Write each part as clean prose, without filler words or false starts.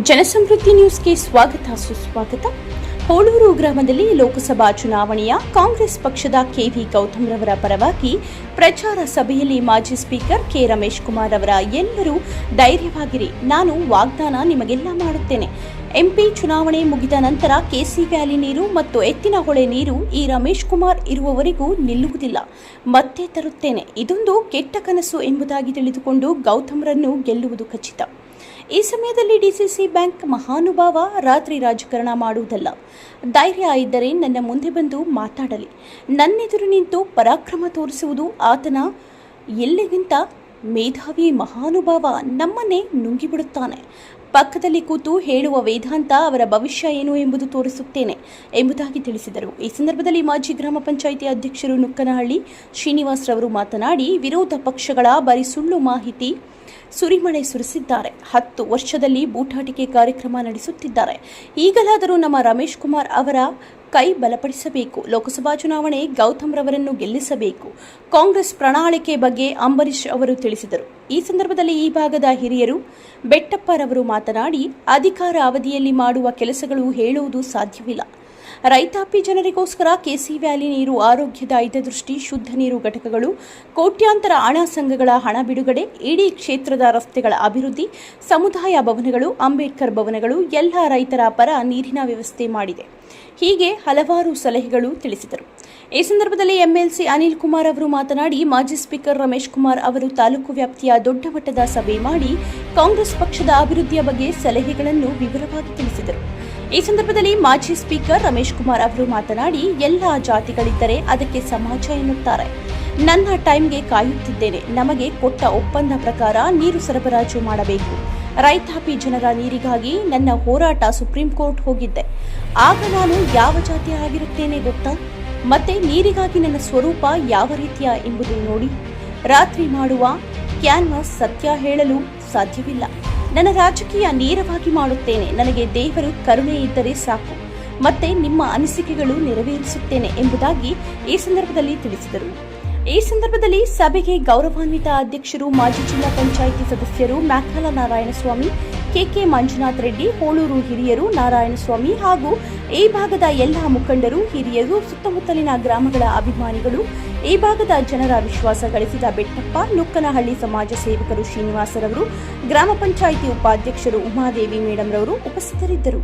ಜನಸಮೃದ್ಧಿ ನ್ಯೂಸ್ಗೆ ಸ್ವಾಗತ ಸುಸ್ವಾಗತ. ಹೋಳೂರು ಗ್ರಾಮದಲ್ಲಿ ಲೋಕಸಭಾ ಚುನಾವಣೆಯ ಕಾಂಗ್ರೆಸ್ ಪಕ್ಷದ ಕೆವಿ ಗೌತಮ್ ರವರ ಪರವಾಗಿ ಪ್ರಚಾರ ಸಭೆಯಲ್ಲಿ ಮಾಜಿ ಸ್ಪೀಕರ್ ಕೆ ರಮೇಶ್ ಕುಮಾರ್ ಅವರ ಎಲ್ಲರೂ ಧೈರ್ಯವಾಗಿರಿ, ನಾನು ವಾಗ್ದಾನ ನಿಮಗೆಲ್ಲ ಮಾಡುತ್ತೇನೆ. ಎಂಪಿ ಚುನಾವಣೆ ಮುಗಿದ ನಂತರ ಕೆಸಿ ವ್ಯಾಲಿ ನೀರು ಮತ್ತು ಎತ್ತಿನಹೊಳೆ ನೀರು ಈ ರಮೇಶ್ ಕುಮಾರ್ ಇರುವವರೆಗೂ ನಿಲ್ಲುವುದಿಲ್ಲ, ಮತ್ತೆ ತರುತ್ತೇನೆ. ಇದೊಂದು ಕೆಟ್ಟ ಕನಸು ಎಂಬುದಾಗಿ ತಿಳಿದುಕೊಂಡು ಗೌತಮ್ರನ್ನು ಗೆಲ್ಲುವುದು ಖಚಿತ. ಈ ಸಮಯದಲ್ಲಿ ಡಿಸಿಸಿ ಬ್ಯಾಂಕ್ ಮಹಾನುಭಾವ ರಾತ್ರಿ ರಾಜಕಾರಣ ಮಾಡುವುದಲ್ಲ, ಧೈರ್ಯ ಇದ್ದರೆ ನನ್ನ ಮುಂದೆ ಬಂದು ಮಾತಾಡಲಿ, ನನ್ನೆದುರು ನಿಂತು ಪರಾಕ್ರಮ ತೋರಿಸುವುದು ಆತನ ಎಲ್ಲಿಗಿಂತ ಮೇಧಾವಿ ಮಹಾನುಭಾವ ನಮ್ಮನ್ನೇ ನುಂಗಿಬಿಡುತ್ತಾನೆ. ಪಕ್ಕದಲ್ಲಿ ಕೂತು ಹೇಳುವ ವೇದಾಂತ ಅವರ ಭವಿಷ್ಯ ಏನು ಎಂಬುದು ತೋರಿಸುತ್ತೇನೆ ಎಂಬುದಾಗಿ ತಿಳಿಸಿದರು. ಈ ಸಂದರ್ಭದಲ್ಲಿ ಮಾಜಿ ಗ್ರಾಮ ಪಂಚಾಯಿತಿ ಅಧ್ಯಕ್ಷರು ನುಕ್ಕನಹಳ್ಳಿ ಶ್ರೀನಿವಾಸ್ ರವರು ಮಾತನಾಡಿ, ವಿರೋಧ ಪಕ್ಷಗಳ ಬರೀ ಸುಳ್ಳು ಮಾಹಿತಿ ಸುರಿಮಳೆ ಸುರಿಸಿದ್ದಾರೆ. 10 ವರ್ಷದಲ್ಲಿ ಬೂಟಾಟಿಕೆ ಕಾರ್ಯಕ್ರಮ ನಡೆಸುತ್ತಿದ್ದಾರೆ. ಈಗಲಾದರೂ ನಮ್ಮ ರಮೇಶ್ ಕುಮಾರ್ ಅವರ ಕೈ ಬಲಪಡಿಸಬೇಕು. ಲೋಕಸಭಾ ಚುನಾವಣೆ ಗೌತಮ್ ರವರನ್ನು ಗೆಲ್ಲಿಸಬೇಕು. ಕಾಂಗ್ರೆಸ್ ಪ್ರಣಾಳಿಕೆ ಬಗ್ಗೆ ಅಂಬರೀಶ್ ಅವರು ತಿಳಿಸಿದರು. ಈ ಸಂದರ್ಭದಲ್ಲಿ ಈ ಭಾಗದ ಹಿರಿಯರು ಬೆಟ್ಟಪ್ಪರವರು ಮಾತನಾಡಿ, ಅಧಿಕಾರ ಅವಧಿಯಲ್ಲಿ ಮಾಡುವ ಕೆಲಸಗಳು ಹೇಳುವುದು ಸಾಧ್ಯವಿಲ್ಲ. ರೈತಾಪಿ ಜನರಿಗೋಸ್ಕರ ಕೆಸಿ ವ್ಯಾಲಿ ನೀರು, ಆರೋಗ್ಯದ ಹಿತದೃಷ್ಟಿ, ಶುದ್ಧ ನೀರು ಘಟಕಗಳು, ಕೋಟ್ಯಾಂತರ ಹಣ ಸಂಘಗಳ ಹಣ ಬಿಡುಗಡೆ, ಇಡೀ ಕ್ಷೇತ್ರದ ರಸ್ತೆಗಳ ಅಭಿವೃದ್ಧಿ, ಸಮುದಾಯ ಭವನಗಳು, ಅಂಬೇಡ್ಕರ್ ಭವನಗಳು, ಎಲ್ಲ ರೈತರ ಪರ ನೀರಿನ ವ್ಯವಸ್ಥೆ ಮಾಡಿದೆ. ಹೀಗೆ ಹಲವಾರು ಸಲಹೆಗಳು ತಿಳಿಸಿದರು. ಈ ಸಂದರ್ಭದಲ್ಲಿ ಎಂಎಲ್ಸಿ ಅನಿಲ್ ಕುಮಾರ್ ಅವರು ಮಾತನಾಡಿ, ಮಾಜಿ ಸ್ಪೀಕರ್ ರಮೇಶ್ ಕುಮಾರ್ ಅವರು ತಾಲೂಕು ವ್ಯಾಪ್ತಿಯ ದೊಡ್ಡ ಮಟ್ಟದ ಸಭೆ ಮಾಡಿ ಕಾಂಗ್ರೆಸ್ ಪಕ್ಷದ ಅಭಿವೃದ್ಧಿಯ ಬಗ್ಗೆ ಸಲಹೆಗಳನ್ನು ವಿವರವಾಗಿ ತಿಳಿಸಿದರು. ಈ ಸಂದರ್ಭದಲ್ಲಿ ಮಾಜಿ ಸ್ಪೀಕರ್ ರಮೇಶ್ ಕುಮಾರ್ ಅವರು ಮಾತನಾಡಿ, ಎಲ್ಲ ಜಾತಿಗಳಿದ್ದರೆ ಅದಕ್ಕೆ ಸಮಾಜ ಎನ್ನುತ್ತಾರೆ. ನನ್ನ ಟೈಮ್ಗೆ ಕಾಯುತ್ತಿದ್ದೇನೆ. ನಮಗೆ ಕೊಟ್ಟ ಒಪ್ಪಂದ ಪ್ರಕಾರ ನೀರು ಸರಬರಾಜು ಮಾಡಬೇಕು. ರೈತಾಪಿ ಜನರ ನೀರಿಗಾಗಿ ನನ್ನ ಹೋರಾಟ ಸುಪ್ರೀಂ ಕೋರ್ಟ್ ಹೋಗಿದ್ದೆ. ಆಗ ನಾನು ಯಾವ ಜಾತಿ ಆಗಿರುತ್ತೇನೆ ಗೊತ್ತಾ? ಮತ್ತೆ ನೀರಿಗಾಗಿ ನನ್ನ ಸ್ವರೂಪ ಯಾವ ರೀತಿಯ ಎಂಬುದು ನೋಡಿ. ರಾತ್ರಿ ಮಾಡುವ ಕ್ಯಾನ್ವಾಸ್ ಸತ್ಯ ಹೇಳಲು ಸಾಧ್ಯವಿಲ್ಲ. ನನ್ನ ರಾಜಕೀಯ ನೇರವಾಗಿ ಮಾಡುತ್ತೇನೆ. ನನಗೆ ದೇವರು ಕರುಣೆ ಇದ್ದರೆ ಸಾಕು. ಮತ್ತೆ ನಿಮ್ಮ ಅನಿಸಿಕೆಗಳು ನೆರವೇರಿಸುತ್ತೇನೆ ಎಂಬುದಾಗಿ ಈ ಸಂದರ್ಭದಲ್ಲಿ ತಿಳಿಸಿದರು. ಈ ಸಂದರ್ಭದಲ್ಲಿ ಸಭೆಗೆ ಗೌರವಾನ್ವಿತ ಅಧ್ಯಕ್ಷರು, ಮಾಜಿ ಜಿಲ್ಲಾ ಪಂಚಾಯಿತಿ ಸದಸ್ಯರು ಮ್ಯಾಕಲ ನಾರಾಯಣಸ್ವಾಮಿ, ಕೆಕೆ ಮಂಜುನಾಥ್ ರೆಡ್ಡಿ, ಹೋಳೂರು ಹಿರಿಯರು ನಾರಾಯಣಸ್ವಾಮಿ ಹಾಗೂ ಈ ಭಾಗದ ಎಲ್ಲ ಮುಖಂಡರು, ಹಿರಿಯರು, ಸುತ್ತಮುತ್ತಲಿನ ಗ್ರಾಮಗಳ ಅಭಿಮಾನಿಗಳು, ಈ ಭಾಗದ ಜನರ ವಿಶ್ವಾಸ ಗಳಿಸಿದ ಬೆಟ್ಟಪ್ಪ, ನುಕ್ಕನಹಳ್ಳಿ ಸಮಾಜ ಸೇವಕರು ಶ್ರೀನಿವಾಸರವರು, ಗ್ರಾಮ ಪಂಚಾಯಿತಿ ಉಪಾಧ್ಯಕ್ಷರು ಉಮಾದೇವಿ ಮೇಡಂ ರವರು ಉಪಸ್ಥಿತರಿದ್ದರು.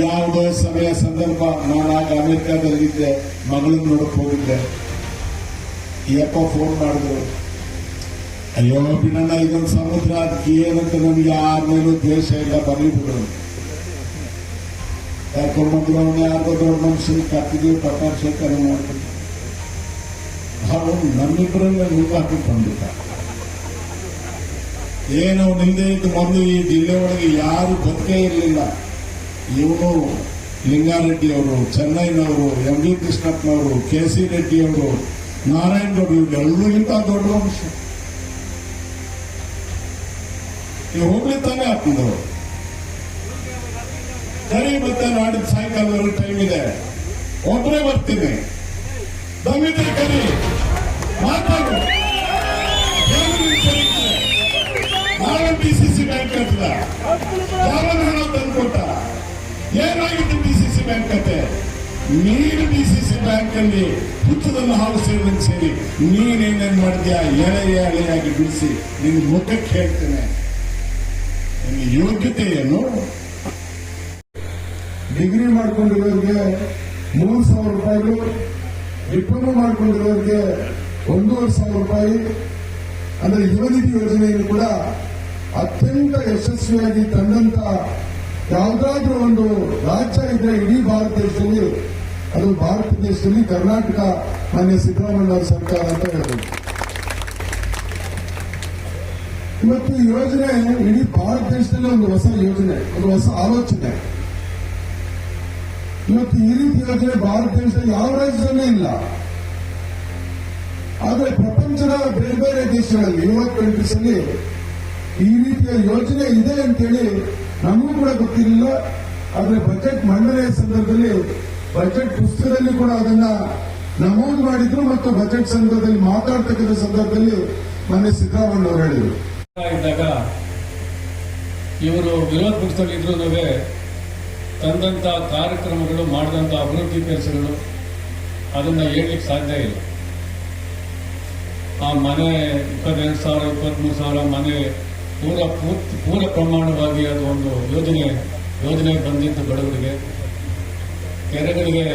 ಯಾವುದೋ ಸಮಯ ಸಂದರ್ಭ, ನಾನಾಗ ಅಮೆರಿಕಾದಲ್ಲಿದ್ದೆ, ಮಗಳನ್ನ ನೋಡಕ್ ಹೋಗಿದ್ದೆ. ಯಪ್ಪ ಫೋನ್ ಮಾಡಿದ್ರು, ಅಯ್ಯೋ ಬಿಡಣ್ಣ, ಇದೊಂದು ಸಮುದ್ರ, ಅದಕ್ಕೆ ಏನಂತ ನಮ್ಗೆ ಯಾರ ಮೇಲೂ ದ್ವೇಷ ಇಲ್ಲ, ಬರಲಿ ಬಿಡು. ಕರ್ಕೊಂಡ್ಬಂದ್ರು. ಅವನ್ನ ಯಾರ್ದೋ ದೊಡ್ಡ ಮನುಷ್ಯನ ಕರ್ತಿದ್ವಿ, ಪಟ್ಟಾಭಿಷೇಕ ಮಾಡ್ಬಿಟ್ಟು ಅವನು ನಮ್ಮಿಬ್ಬರನ್ನ ನುಗ್ಗ ಹಾಕಿಟ್ಟು ಬಂದ್ಬಿಟ್ಟ. ಏನೋ ನಿಲ್ದೇ ಇದ್ದು ಮೊದಲು ಈ ಜಿಲ್ಲೆ ಒಳಗೆ ಯಾರು ಬದುಕೇ ಇರಲಿಲ್ಲ. ಇವನು ಲಿಂಗಾರೆಡ್ಡಿ ಅವರು, ಚೆನ್ನೈನವರು, ಎಂ ವಿ ಕೃಷ್ಣಪ್ಪನವರು, ಕೆಸಿ ರೆಡ್ಡಿ ಅವರು, ನಾರಾಯಣ ಗೌಡ, ಇವೆಲ್ಲರಿಗಿಂತ ದೊಡ್ಡ ಮನುಷ್ಯ. ನೀವು ಹೋಗ್ಲಿ ತಾನೇ ಆಗ್ತಿದ್ದವರು. ಸರಿ, ಮತ್ತೆ ನಾಡಿದ ಸಾಯಂಕಾಲದವರೆಗೂ ಟೈಮ್ ಇದೆ, ಒಬ್ಬರೇ ಬರ್ತೀನಿ, ದಮ್ಮಿದ್ರೆ ಕರಿ ಮಾತಾಡು. ನಾವೇ ಡಿಸಿಸಿ ಬ್ಯಾಂಕ್ ಕಟ್ಟಿದ, ಯಾರನ್ನ ಹಣ ತಂದುಕೊಟ್ಟ, ಏನಾಗಿತ್ತು ಡಿಸಿಸಿ ಬ್ಯಾಂಕ್ ಕತೆ? ನೀನು ಡಿಸಿಸಿ ಬ್ಯಾಂಕ್ ಅಲ್ಲಿ ಹುತ್ತದನ್ನು ಹಾಲು ಸೇರಿದಂಗೆ ಸೇರಿ ನೀನೇನೇನ್ ಮಾಡಿದ್ಯಾ ಎಳೆಯಾಗಿ ಬಿಡಿಸಿ ನಿನ್ ಮುಖಕ್ಕೆ ಹೇಳ್ತೇನೆ. ನಿನ್ನ ಯೋಗ್ಯತೆ ಏನು? ಡಿಗ್ರಿ ಮಾಡ್ಕೊಂಡಿರೋರಿಗೆ 3,000 ರೂಪಾಯಿಗಳು, ಡಿಪ್ಲೊಮಾ ಮಾಡ್ಕೊಂಡಿರೋರಿಗೆ 1,500 ರೂಪಾಯಿ. ಅಂದ್ರೆ ಯುವನಿಧಿ ಯೋಜನೆಯನ್ನು ಕೂಡ ಅತ್ಯಂತ ಯಶಸ್ವಿಯಾಗಿ ತಂದಂತ ಯಾವುದಾದ್ರೂ ಒಂದು ರಾಜ್ಯ ಇದ್ರೆ ಇಡೀ ಭಾರತ ದೇಶದಲ್ಲಿ, ಅದು ಭಾರತ ದೇಶದಲ್ಲಿ ಕರ್ನಾಟಕ ಮಾನ್ಯ ಸಿದ್ದರಾಮಯ್ಯ ಸರ್ಕಾರ ಅಂತ ಹೇಳ್ಬೋದು. ಇವತ್ತು ಈ ಯೋಜನೆ ಇಡೀ ಭಾರತ ದೇಶದಲ್ಲಿ ಒಂದು ಹೊಸ ಯೋಜನೆ, ಒಂದು ಹೊಸ ಆಲೋಚನೆ. ಇವತ್ತು ಈ ರೀತಿ ಯೋಜನೆ ಭಾರತ ದೇಶದಲ್ಲಿ ಯಾವ ರಾಜ್ಯದಲ್ಲೇ ಇಲ್ಲ. ಆದರೆ ಪ್ರಪಂಚದ ಬೇರೆ ಬೇರೆ ದೇಶಗಳಲ್ಲಿ, ಯುರೋಪ್ ಕಂಟ್ರೀಸ್ ಅಲ್ಲಿ ಈ ರೀತಿಯ ಯೋಜನೆ ಇದೆ ಅಂತೇಳಿ ನಮಗೂ ಕೂಡ ಗೊತ್ತಿರಲಿಲ್ಲ. ಆದ್ರೆ ಬಜೆಟ್ ಮಂಡನೆಯ ಸಂದರ್ಭದಲ್ಲಿ ಬಜೆಟ್ ಪುಸ್ತಕದಲ್ಲಿ ಕೂಡ ಅದನ್ನ ನಮೂದು ಮಾಡಿದ್ರು ಮತ್ತು ಬಜೆಟ್ ಸಂದರ್ಭದಲ್ಲಿ ಮಾತಾಡ್ತಕ್ಕಂಥ ಸಂದರ್ಭದಲ್ಲಿ ಮೊನ್ನೆ ಸಿದ್ದರಾಮಯ್ಯ ಅವರು ಹೇಳಿದರು. ಇದ್ದಾಗ ಇವರು ವಿರೋಧ ಪಕ್ಷದಲ್ಲಿದ್ರೂ ತಂದಂತ ಕಾರ್ಯಕ್ರಮಗಳು ಮಾಡಿದಂತ ಅಭಿವೃದ್ಧಿ ಕೆಲಸಗಳು ಅದನ್ನ ಹೇಳಲಿಕ್ಕೆ ಸಾಧ್ಯ ಇಲ್ಲ. ಆ ಮನೆ 22,000 23,000 ಮನೆ ಪೂರ ಪ್ರಮಾಣವಾಗಿ ಅದು ಒಂದು ಯೋಜನೆ ಬಂದಿದ್ದು ಬಡವರಿಗೆ. ಕೆರೆಗಳಿಗೆ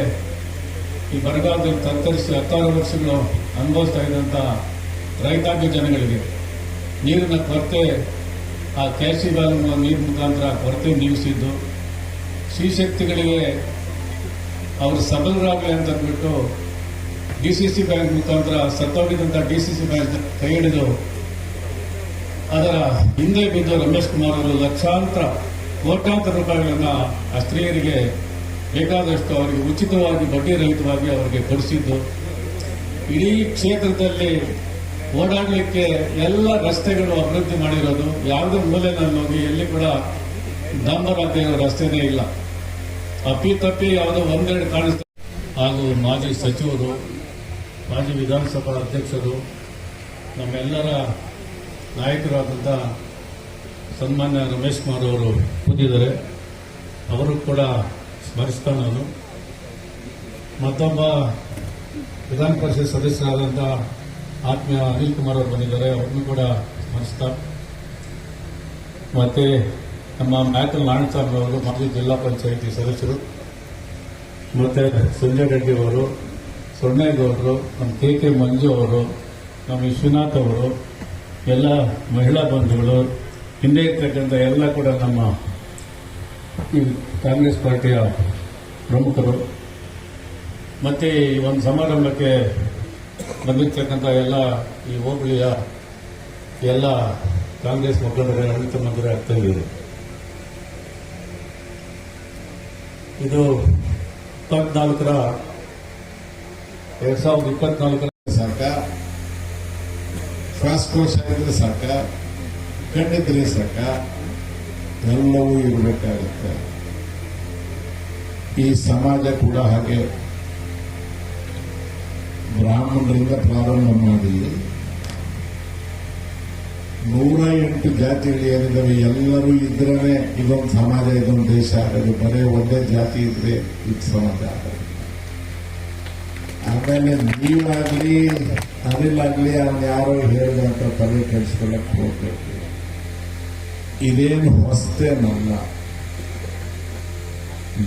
ಈ ಬರಗಾಲದಲ್ಲಿ ತತ್ತರಿಸಿ 16 ವರ್ಷಗಳು ಅನುಭವಿಸ್ತಾ ಇದ್ದಂಥ ರೈತಾಪಿ ಜನಗಳಿಗೆ ನೀರಿನ ಕೊರತೆ, ಆ ಕ್ಯಾಸಿ ಬ್ಯಾಲ್ ನೀರು ಮುಖಾಂತರ ಕೊರತೆ ನೀಗಿಸಿದ್ದು, ಶ್ರೀಶಕ್ತಿಗಳಿಗೆ ಅವರು ಸಬಲರಾಗಲಿ ಅಂತ ಬಿಟ್ಟು ಡಿಸಿಸಿ ಬ್ಯಾಂಕ್ ಮುಖಾಂತರ ಸತ್ತೋಗಿದ್ದಂಥ ಡಿಸಿಸಿ ಬ್ಯಾಂಕ್ ಕೈ ಹಿಡಿದು ಅದರ ಹಿಂದೆ ಬಿದ್ದು ರಮೇಶ್ ಕುಮಾರ್ ಅವರು ಲಕ್ಷಾಂತರ ಕೋಟ್ಯಾಂತರ ರೂಪಾಯಿಗಳನ್ನ ಆ ಸ್ತ್ರೀಯರಿಗೆ ಬೇಕಾದಷ್ಟು ಅವರಿಗೆ ಉಚಿತವಾಗಿ ಬಡ್ಡಿ ರಹಿತವಾಗಿ ಅವರಿಗೆ ಕೊಡಿಸಿದ್ದು, ಇಡೀ ಕ್ಷೇತ್ರದಲ್ಲಿ ಓಡಾಡಲಿಕ್ಕೆ ಎಲ್ಲ ರಸ್ತೆಗಳು ಅಭಿವೃದ್ಧಿ ಮಾಡಿರೋದು, ಯಾವುದೇ ಮೂಲೆನಲ್ಲಿ ಹೋಗಿ ಎಲ್ಲಿ ಕೂಡ ಡಾಂಬರಾದ ರಸ್ತೆನೇ ಇಲ್ಲ. ಅಪ್ಪಿತಪ್ಪಿ ಯಾವುದೋ ಒಂದೆರಡು ಕಾಣಿಸ್ತಾರೆ. ಹಾಗೂ ಮಾಜಿ ಸಚಿವರು, ಮಾಜಿ ವಿಧಾನಸಭಾ ಅಧ್ಯಕ್ಷರು, ನಮ್ಮೆಲ್ಲರ ನಾಯಕರಾದಂಥ ಸನ್ಮಾನ್ಯ ರಮೇಶ್ ಕುಮಾರ್ ಅವರು ಕೂತಿದ್ದಾರೆ. ಅವರು ಕೂಡ ಸ್ಮರಿಸ್ತಾ ನಾನು ಮತ್ತೊಬ್ಬ ವಿಧಾನ ಪರಿಷತ್ ಸದಸ್ಯರಾದಂಥ ಆತ್ಮೀಯ ಅನಿಲ್ ಕುಮಾರ್ ಅವರು ಬಂದಿದ್ದಾರೆ. ಅವ್ರನ್ನೂ ಕೂಡ ಸ್ಮರಿಸ್ತಾ, ಮತ್ತೆ ನಮ್ಮ ಮ್ಯಾಕಲ್ ನಾರಾಯಣಸ್ವಾಮಿ ಅವರು ಮಾಜಿ ಜಿಲ್ಲಾ ಪಂಚಾಯಿತಿ ಸದಸ್ಯರು, ಮತ್ತೆ ಸಂಜಯ್ ರೆಡ್ಡಿ ಅವರು, ಸೊನ್ನೇಗೌಡರು, ನಮ್ಮ ಕೆ ಮಂಜು ಅವರು, ನಮ್ಮ ವಿಶ್ವನಾಥ್ ಅವರು, ಎಲ್ಲ ಮಹಿಳಾ ಬಂಧುಗಳು, ಹಿಂದೆ ಇರ್ತಕ್ಕಂಥ ಎಲ್ಲ ಕೂಡ ನಮ್ಮ ಈ ಕಾಂಗ್ರೆಸ್ ಪಾರ್ಟಿಯ ಪ್ರಮುಖರು, ಮತ್ತೆ ಈ ಒಂದು ಸಮಾರಂಭಕ್ಕೆ ಬಂದಿರ್ತಕ್ಕಂಥ ಎಲ್ಲ ಈ ಹೋಬಳಿಯ ಎಲ್ಲ ಕಾಂಗ್ರೆಸ್ ಮುಖಂಡರೇ, ಆಡಳಿತ ಮಂತ್ರಿ ಆಗ್ತಾ ಇದ್ದಾರೆ. ಇದು 2024 ಸರ್ಕಾರ ಶ್ವಾಸಕೋಶ ಇದ್ರೆ ಸಾಕ, ಕಣ್ಣಿದ್ರೆ ಸಾಕ, ಎಲ್ಲವೂ ಇರಬೇಕಾಗುತ್ತೆ. ಈ ಸಮಾಜ ಕೂಡ ಹಾಗೆ ಬ್ರಾಹ್ಮಣರಿಂದ ಪ್ರಾರಂಭ ಮಾಡಿ 108 ಜಾತಿಗಳು ಏನಿದ್ದಾವೆ ಎಲ್ಲರೂ ಇದ್ರೇ ಇದೊಂದು ಸಮಾಜ, ಇದೊಂದು ದೇಶ ಆಗೋದು. ಬರೀ ಒಂದೇ ಜಾತಿ ಇದ್ರೆ ಇದು ಸಮಾಜ ಆಗೋದು. ಆಮೇಲೆ ನೀವಾಗ್ಲಿ ಅನಿಲಾಗ್ಲಿ ಅವ್ನು ಯಾರೋ ಹೇಳಿದಂತ ತಲೆ ಕೆಡಿಸ್ಕೊಳ್ಳಕ್ ಹೋಗ್ಬೇಕು. ಇದೇನು ಹೊಸತೇನಲ್ಲ.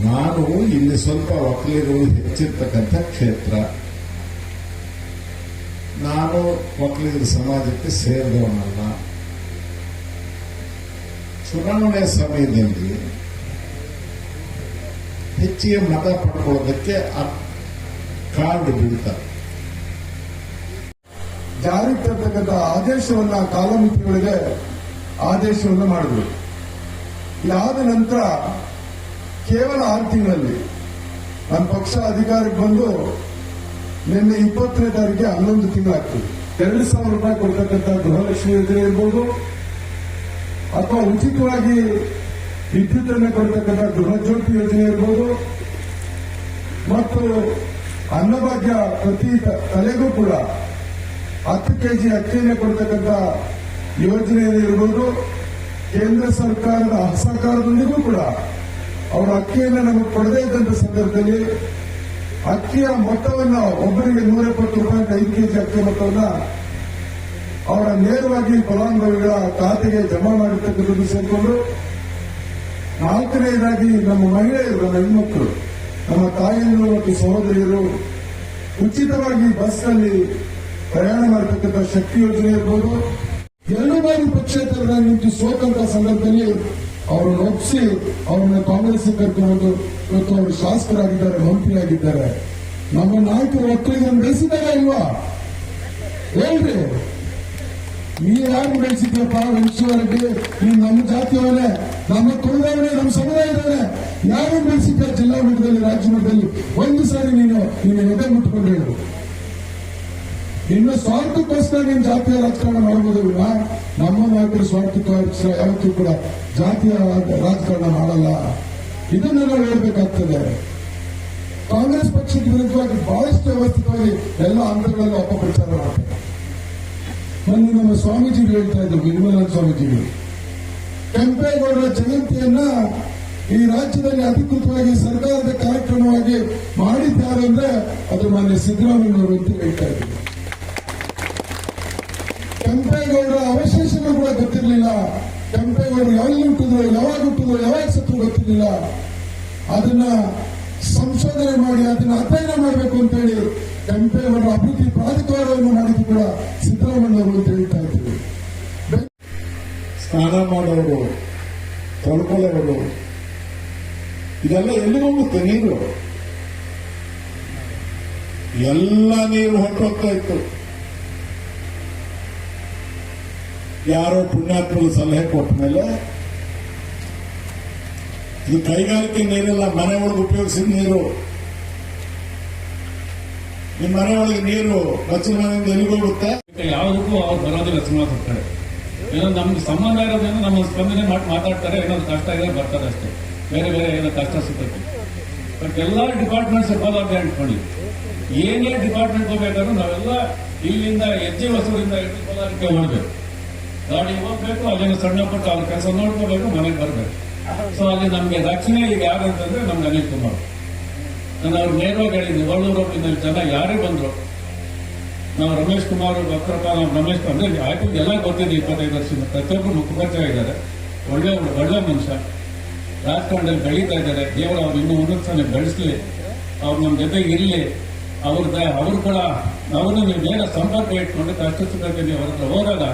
ನಾನು ಇಲ್ಲಿ ಸ್ವಲ್ಪ ಒಕ್ಕಲಿಗರು ಹೆಚ್ಚಿರ್ತಕ್ಕಂಥ ಕ್ಷೇತ್ರ. ನಾನು ಒಕ್ಕಲಿಗರ ಸಮಾಜಕ್ಕೆ ಸೇರಿದವನಲ್ಲ. ಚುನಾವಣೆ ಸಮಯದಲ್ಲಿ ಹೆಚ್ಚಿಗೆ ಮತ ಪಡ್ಕೊಳ್ಳೋದಕ್ಕೆ ಕಾರ್ಡ್ ಬೀಳ್ತಾರೆ. ಜಾರಿಗೆ ತರ್ತಕ್ಕಂಥ ಆದೇಶವನ್ನ ಕಾಲಮಿತಿಗಳಿಗೆ ಆದೇಶವನ್ನು ಮಾಡಿದ್ರು. ಇದಾದ ನಂತರ ಕೇವಲ 6 ತಿಂಗಳಲ್ಲಿ ನಮ್ಮ ಪಕ್ಷ ಅಧಿಕಾರಕ್ಕೆ ಬಂದು ನಿನ್ನೆ 20ನೇ ತಾರೀಕಿಗೆ 11 ತಿಂಗಳಾಗ್ತದೆ. 2,000 ರೂಪಾಯಿ ಕೊಡ್ತಕ್ಕಂಥ ಗೃಹಲಕ್ಷ್ಮಿ ಯೋಜನೆ ಇರ್ಬೋದು, ಅಥವಾ ಉಚಿತವಾಗಿ ವಿದ್ಯುತ್ ಅನ್ನು ಕೊಡ್ತಕ್ಕಂಥ ಗೃಹ ಜ್ಯೋತಿ ಯೋಜನೆ ಇರ್ಬೋದು, ಮತ್ತು ಅನ್ನಭಾಗ್ಯ ಪ್ರತಿ ತಲೆಗೂ ಕೂಡ 10 ಕೆಜಿ ಅಕ್ಕಿಯನ್ನು ಕೊಡ್ತಕ್ಕಂಥ ಯೋಜನೆ ಇರ್ಬೋದು. ಕೇಂದ್ರ ಸರ್ಕಾರದ ಸಹಕಾರದೊಂದಿಗೂ ಕೂಡ ಅವರ ಅಕ್ಕಿಯನ್ನು ನಮಗೆ ಕೊಡದೇ ಇದ್ದಂತ ಸಂದರ್ಭದಲ್ಲಿ ಅಕ್ಕಿಯ ಮೊತ್ತವನ್ನು ಒಬ್ಬರಿಗೆ 170 ರೂಪಾಯಿ 5 ಕೆಜಿ ಅಕ್ಕಿ ಮೊತ್ತವನ್ನು ಅವರ ನೇರವಾಗಿ ಫಲಾನುಭವಿಗಳ ಖಾತೆಗೆ ಜಮಾ ಮಾಡಿರ್ತಕ್ಕಂಥದ್ದು ಸೇರಿಕೊಂಡು, 4ನೇದಾಗಿ ನಮ್ಮ ಮಹಿಳೆಯರು, ನಮ್ಮ ಹೆಣ್ಮಕ್ಳು, ನಮ್ಮ ತಾಯಿಯರು ಮತ್ತು ಸಹೋದರಿಯರು ಉಚಿತವಾಗಿ ಬಸ್ನಲ್ಲಿ ಪ್ರಯಾಣ ಮಾಡತಕ್ಕಂಥ ಶಕ್ತಿ ಯೋಜನೆ ಇರ್ಬೋದು. 2 ಬಾರಿ ಪಕ್ಷೇತರರಾಗಿ ನಿಂತು ಸೋತಂತ ಸಂದರ್ಭದಲ್ಲಿ ಅವರನ್ನು ಒಪ್ಪಿಸಿ ಅವರನ್ನು ಕಾಂಗ್ರೆಸ್ ಕರ್ಕೊಂಡು ಇವತ್ತು ಅವರು ಶಾಸಕರಾಗಿದ್ದಾರೆ, ಮಂತ್ರಿಯಾಗಿದ್ದಾರೆ. ನಮ್ಮ ನಾಯಕರು ಒಕ್ಕಲಿಗರನ್ನು ಬೆಳೆಸಿದ್ದಾರೆ ಇಲ್ವಾ? ಹೇಳ್ರಿ, ನೀವು ಯಾರು ಬೆಳೆಸಿದ್ರಪ್ಪ? ವಂಶವರೆಡ್ಡಿ, ನೀವು ನಮ್ಮ ಜಾತಿಯವರೇ, ನಮ್ಮ ಕುಲದವರೇ, ನಮ್ಮ ಸಮುದಾಯದವರೇ, ಯಾರು ಬೆಳೆಸಿದ್ದ? ಜಿಲ್ಲಾ ಮಟ್ಟದಲ್ಲಿ, ರಾಜ್ಯ ಮಟ್ಟದಲ್ಲಿ ಒಂದು ಸಾರಿ ನೀನು ಎದೆ ಮುಟ್ಕೊಂಡು ಹೇಳು. ಇನ್ನು ಸ್ವಾರ್ಥಕ್ಕೋಸ್ಕರ ನೀನು ಜಾತಿಯ ರಾಜಕಾರಣ ಮಾಡಬಹುದಿಲ್ಲ. ನಮ್ಮ ನಾಯಕರು ಸ್ವಾರ್ಥಕ್ಕೋಸ್ಕರ ಯಾವತ್ತೂ ಕೂಡ ಜಾತಿಯ ರಾಜಕಾರಣ ಮಾಡಲ್ಲ. ಇದನ್ನು ನಾವು ಹೇಳ್ಬೇಕಾಗ್ತದೆ. ಕಾಂಗ್ರೆಸ್ ಪಕ್ಷದ ವಿರುದ್ಧವಾಗಿ ಬಹಳಷ್ಟು ವ್ಯವಸ್ಥಿತವಾಗಿ ಎಲ್ಲ ಹಂತಗಳಲ್ಲಿ ಅಪಪ್ರಚಾರ ಮಾಡ್ತಾರೆ. ಮೊನ್ನೆ ನಮ್ಮ ಸ್ವಾಮೀಜಿಗಳು ಹೇಳ್ತಾ ಇದ್ರು, ನಿರ್ಮಲಾನಂದ ಸ್ವಾಮೀಜಿಗಳು, ಕೆಂಪೇಗೌಡರ ಜಯಂತಿಯನ್ನ ಈ ರಾಜ್ಯದಲ್ಲಿ ಅಧಿಕೃತವಾಗಿ ಸರ್ಕಾರದ ಕಾರ್ಯಕ್ರಮವಾಗಿ ಮಾಡಿದ್ದಾರೆ ಅಂದ್ರೆ ಅದು ಮಾನ್ಯ ಸಿದ್ದರಾಮಯ್ಯನವರು ಅಂತ ಹೇಳ್ತಾ ಇದ್ರು. ಕೆಂಪೇಗೌಡರ ಅವಶೇಷಗಳು ಕೂಡ ಗೊತ್ತಿರಲಿಲ್ಲ. ಕೆಂಪೇಗೌಡರು ಎಲ್ಲಿ ಹುಟ್ಟಿದ್ರು, ಯಾವಾಗ ಹುಟ್ಟಿದ್ರು, ಯಾವಾಗ ಸತ್ತು ಗೊತ್ತಿರಲಿಲ್ಲ. ಅದನ್ನ ಸಂಶೋಧನೆ ಮಾಡಿ ಅದನ್ನ ಅಧ್ಯಯನ ಮಾಡಬೇಕು ಅಂತ ಹೇಳಿ ಕೆಂಪೇಗೌಡರ ಅಭಿವೃದ್ಧಿ ಪ್ರಾಧಿಕಾರವನ್ನು ಮಾಡಿದ್ದು ಕೂಡ ಸಿದ್ದರಾಮಯ್ಯನವರು ಅಂತ ಹೇಳ್ತಾ ಇದ್ರು. ಸ್ನಾನ ಮಾಡೋರು, ತೊಳ್ಕೊಳ್ಳೋರು, ಇದೆಲ್ಲ ಎಲ್ಲಿ ಹೋಗುತ್ತೆ ನೀರು? ಎಲ್ಲ ನೀರು ಹೊರಟೋಗ್ತಾ ಇತ್ತು. ಯಾರೋ ಪುಣ್ಯಾತ್ಮರು ಸಲಹೆ ಕೊಟ್ಟ ಮೇಲೆ ಇದು ಕೈಗಾರಿಕೆ ನೀರೆಲ್ಲ ಮನೆ ಒಳಗೆ ಉಪಯೋಗಿಸಿದ ನೀರು. ನಿಮ್ಮ ಮನೆ ಒಳಗೆ ನೀರು ಬಚ್ಚಲ ಮನೆಯಿಂದ ಎಲ್ಲಿಗೋಗುತ್ತೆ? ಯಾವುದಕ್ಕೂ ಅವ್ರು ಬರೋದಿಲ್ಲ ಸುಮಾರು ಕಡೆ. ಏನೋ ನಮ್ಗೆ ಸಂಬಂಧ ಇರೋದ್ರಿಂದ ನಮ್ಮ ಸ್ಪಂದನೆ ಮಾತಾಡ್ತಾರೆ, ಏನಾದ್ರು ಕಷ್ಟ ಇದೆ ಬರ್ತಾರೆ ಅಷ್ಟೇ. ಬೇರೆ ಬೇರೆ ಏನೋ ಕಷ್ಟ ಸಿಗುತ್ತೆ. ಬಟ್ ಎಲ್ಲ ಡಿಪಾರ್ಟ್ಮೆಂಟ್ಸ್ ಹೋದಾಗೆ ಅಂದ್ಕೊಳ್ಳಿ, ಏನೇ ಡಿಪಾರ್ಟ್ಮೆಂಟ್ ಹೋಗ್ಬೇಕಾದ್ರೂ ನಾವೆಲ್ಲ ಇಲ್ಲಿಂದ ಹೆಜ್ಜೆ ಹೊಸೂರಿಂದ ಕೋಲಾರಕ್ಕೆ ಹೋಗ್ಬೇಕು. ಗಾಡಿ ಹೋಗ್ಬೇಕು, ಅಲ್ಲಿಂದ ಸಣ್ಣ ಪುಟ್ಟ ಅವ್ರ ಕೆಲಸ ನೋಡ್ಕೋಬೇಕು, ಮನೆಗೆ ಬರಬೇಕು. ಸೊ ಅಲ್ಲಿ ನಮಗೆ ರಕ್ಷಣೆ ಈಗ ಯಾರು ಅಂತಂದ್ರೆ ನಮ್ಗೆ ಅನಿಲ್ ಕುಮಾರ್. ನಾನು ಅವ್ರು ನೇರವಾಗಿ ಹೇಳಿದ್ವಿ, ಒಳ್ಳೂರಲ್ಲಿ ಜನ ಯಾರೇ ಬಂದ್ರು, ನಾವು ರಮೇಶ್ ಕುಮಾರ್ ಭಕ್ತರಪ್ಪ, ನಾವು ರಮೇಶ್ ಅಂದ್ರೆ ಆಯ್ತು ಎಲ್ಲ ಗೊತ್ತಿದೆ. 25 ವರ್ಷದಿಂದ ಪ್ರತಿಯೊಬ್ಬರು ಮುಖಪರಿಚಯ ಇದ್ದಾರೆ. ಒಳ್ಳೆ ಮನುಷ್ಯ, ರಾಜಕಾರಣದಲ್ಲಿ ಬೆಳೀತಾ ಇದ್ದಾರೆ. ದೇವರು ಅವ್ರು ಇನ್ನೂ ಉನ್ನತ ಸ್ಥಾನ ಬೆಳೆಸಲಿ, ಅವ್ರು ನಮ್ಮ ಜೊತೆಗೆ ಇರಲಿ. ಅವರು ಕೂಡ ಅವ್ರನ್ನ ನೀವು ನೇರ ಸಂಪರ್ಕ ಇಟ್ಕೊಂಡು ಕಷ್ಟ ಸುಖಕ್ಕೆ ನೀವು ಅವ್ರ ಹತ್ರ ಹೋದಾಗ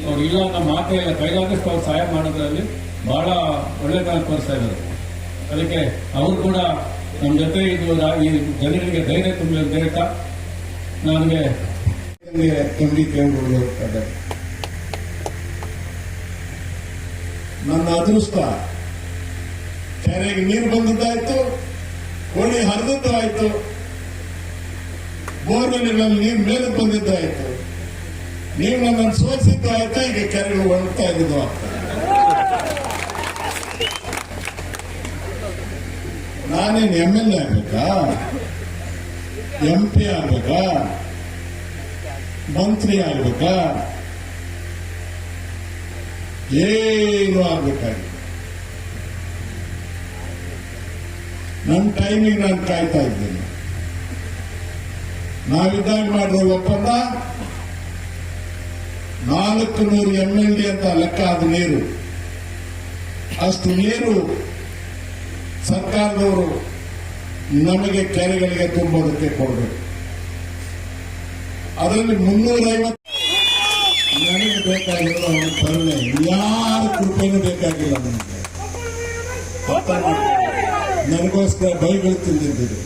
ಅವ್ರು ಇಲ್ಲ ನಮ್ಮ ಮಾತೆ ಇಲ್ಲ, ಕೈಲಾದಷ್ಟು ಅವ್ರು ಸಹಾಯ ಮಾಡೋದ್ರಲ್ಲಿ ಬಹಳ ಒಳ್ಳೆತನ ತೋರಿಸ್ತಾ ಇದ್ದಾರೆ. ಅದಕ್ಕೆ ಅವರು ಕೂಡ ನಮ್ಮ ಜೊತೆ ಇದು ಈ ಜನರಿಗೆ ಧೈರ್ಯ ತುಂಬಿ ಅಂತ ಹೇಳ್ತಾ ನನಗೆ ನಂಬಿಕೆಗಳು ಇರ್ತದೆ. ನನ್ನ ಅದೃಷ್ಟ, ಕೆರೆಗೆ ನೀರು ಬಂದದ್ದಾಯ್ತು, ಕೋಳಿ ಹರಿದದ್ದಾಯ್ತು, ಬೋರ್ವೆಲ್ಗಳಲ್ಲಿ ನೀರು ಮೇಲೆ ಬಂದಿದ್ದಾಯ್ತು. ನೀವು ನನ್ನನ್ನು ಸೋಲಿಸಿದ್ದು ಆಯ್ತು, ಈಗ ಕೆರೆಗಳು ಒಣಗ್ತಾ ಇದ್ದು ಆಗ್ತದೆ. ನಾನೇನು MLA ಆಗ್ಬೇಕಾ, MP ಆಗ್ಬೇಕಾ, ಮಂತ್ರಿ ಆಗ್ಬೇಕಾ? ಏನು ಆಗ್ಬೇಕಾಗಿಲ್ಲ. ನನ್ನ ಟೈಮಿಗೆ ನಾನು ಕಾಯ್ತಾ ಇದ್ದೇನೆ. ನಾವಿದ್ದಾಗ ಮಾಡಿರೋ ಒಪ್ಪಂದ 400 MLD ಅಂತ ಲೆಕ್ಕ. ಅದು ನೀರು, ಅಷ್ಟು ನೀರು ಸರ್ಕಾರದವರು ನಮಗೆ ಕೆರೆಗಳಿಗೆ ತುಂಬೋದಕ್ಕೆ ಕೊಡಬೇಕು. ಅದರಲ್ಲಿ 350 ನನಗೆ ಬೇಕಾಗಿರೋ ಅವನು ಬರಲೇ, ಯಾರ ಕೃಪೆನೂ ಬೇಕಾಗಿಲ್ಲ ನನಗೆ. ನನಗೋಸ್ಕರ ಬೈಗಳು ತಿಂದಿದ್ದೀರಿ,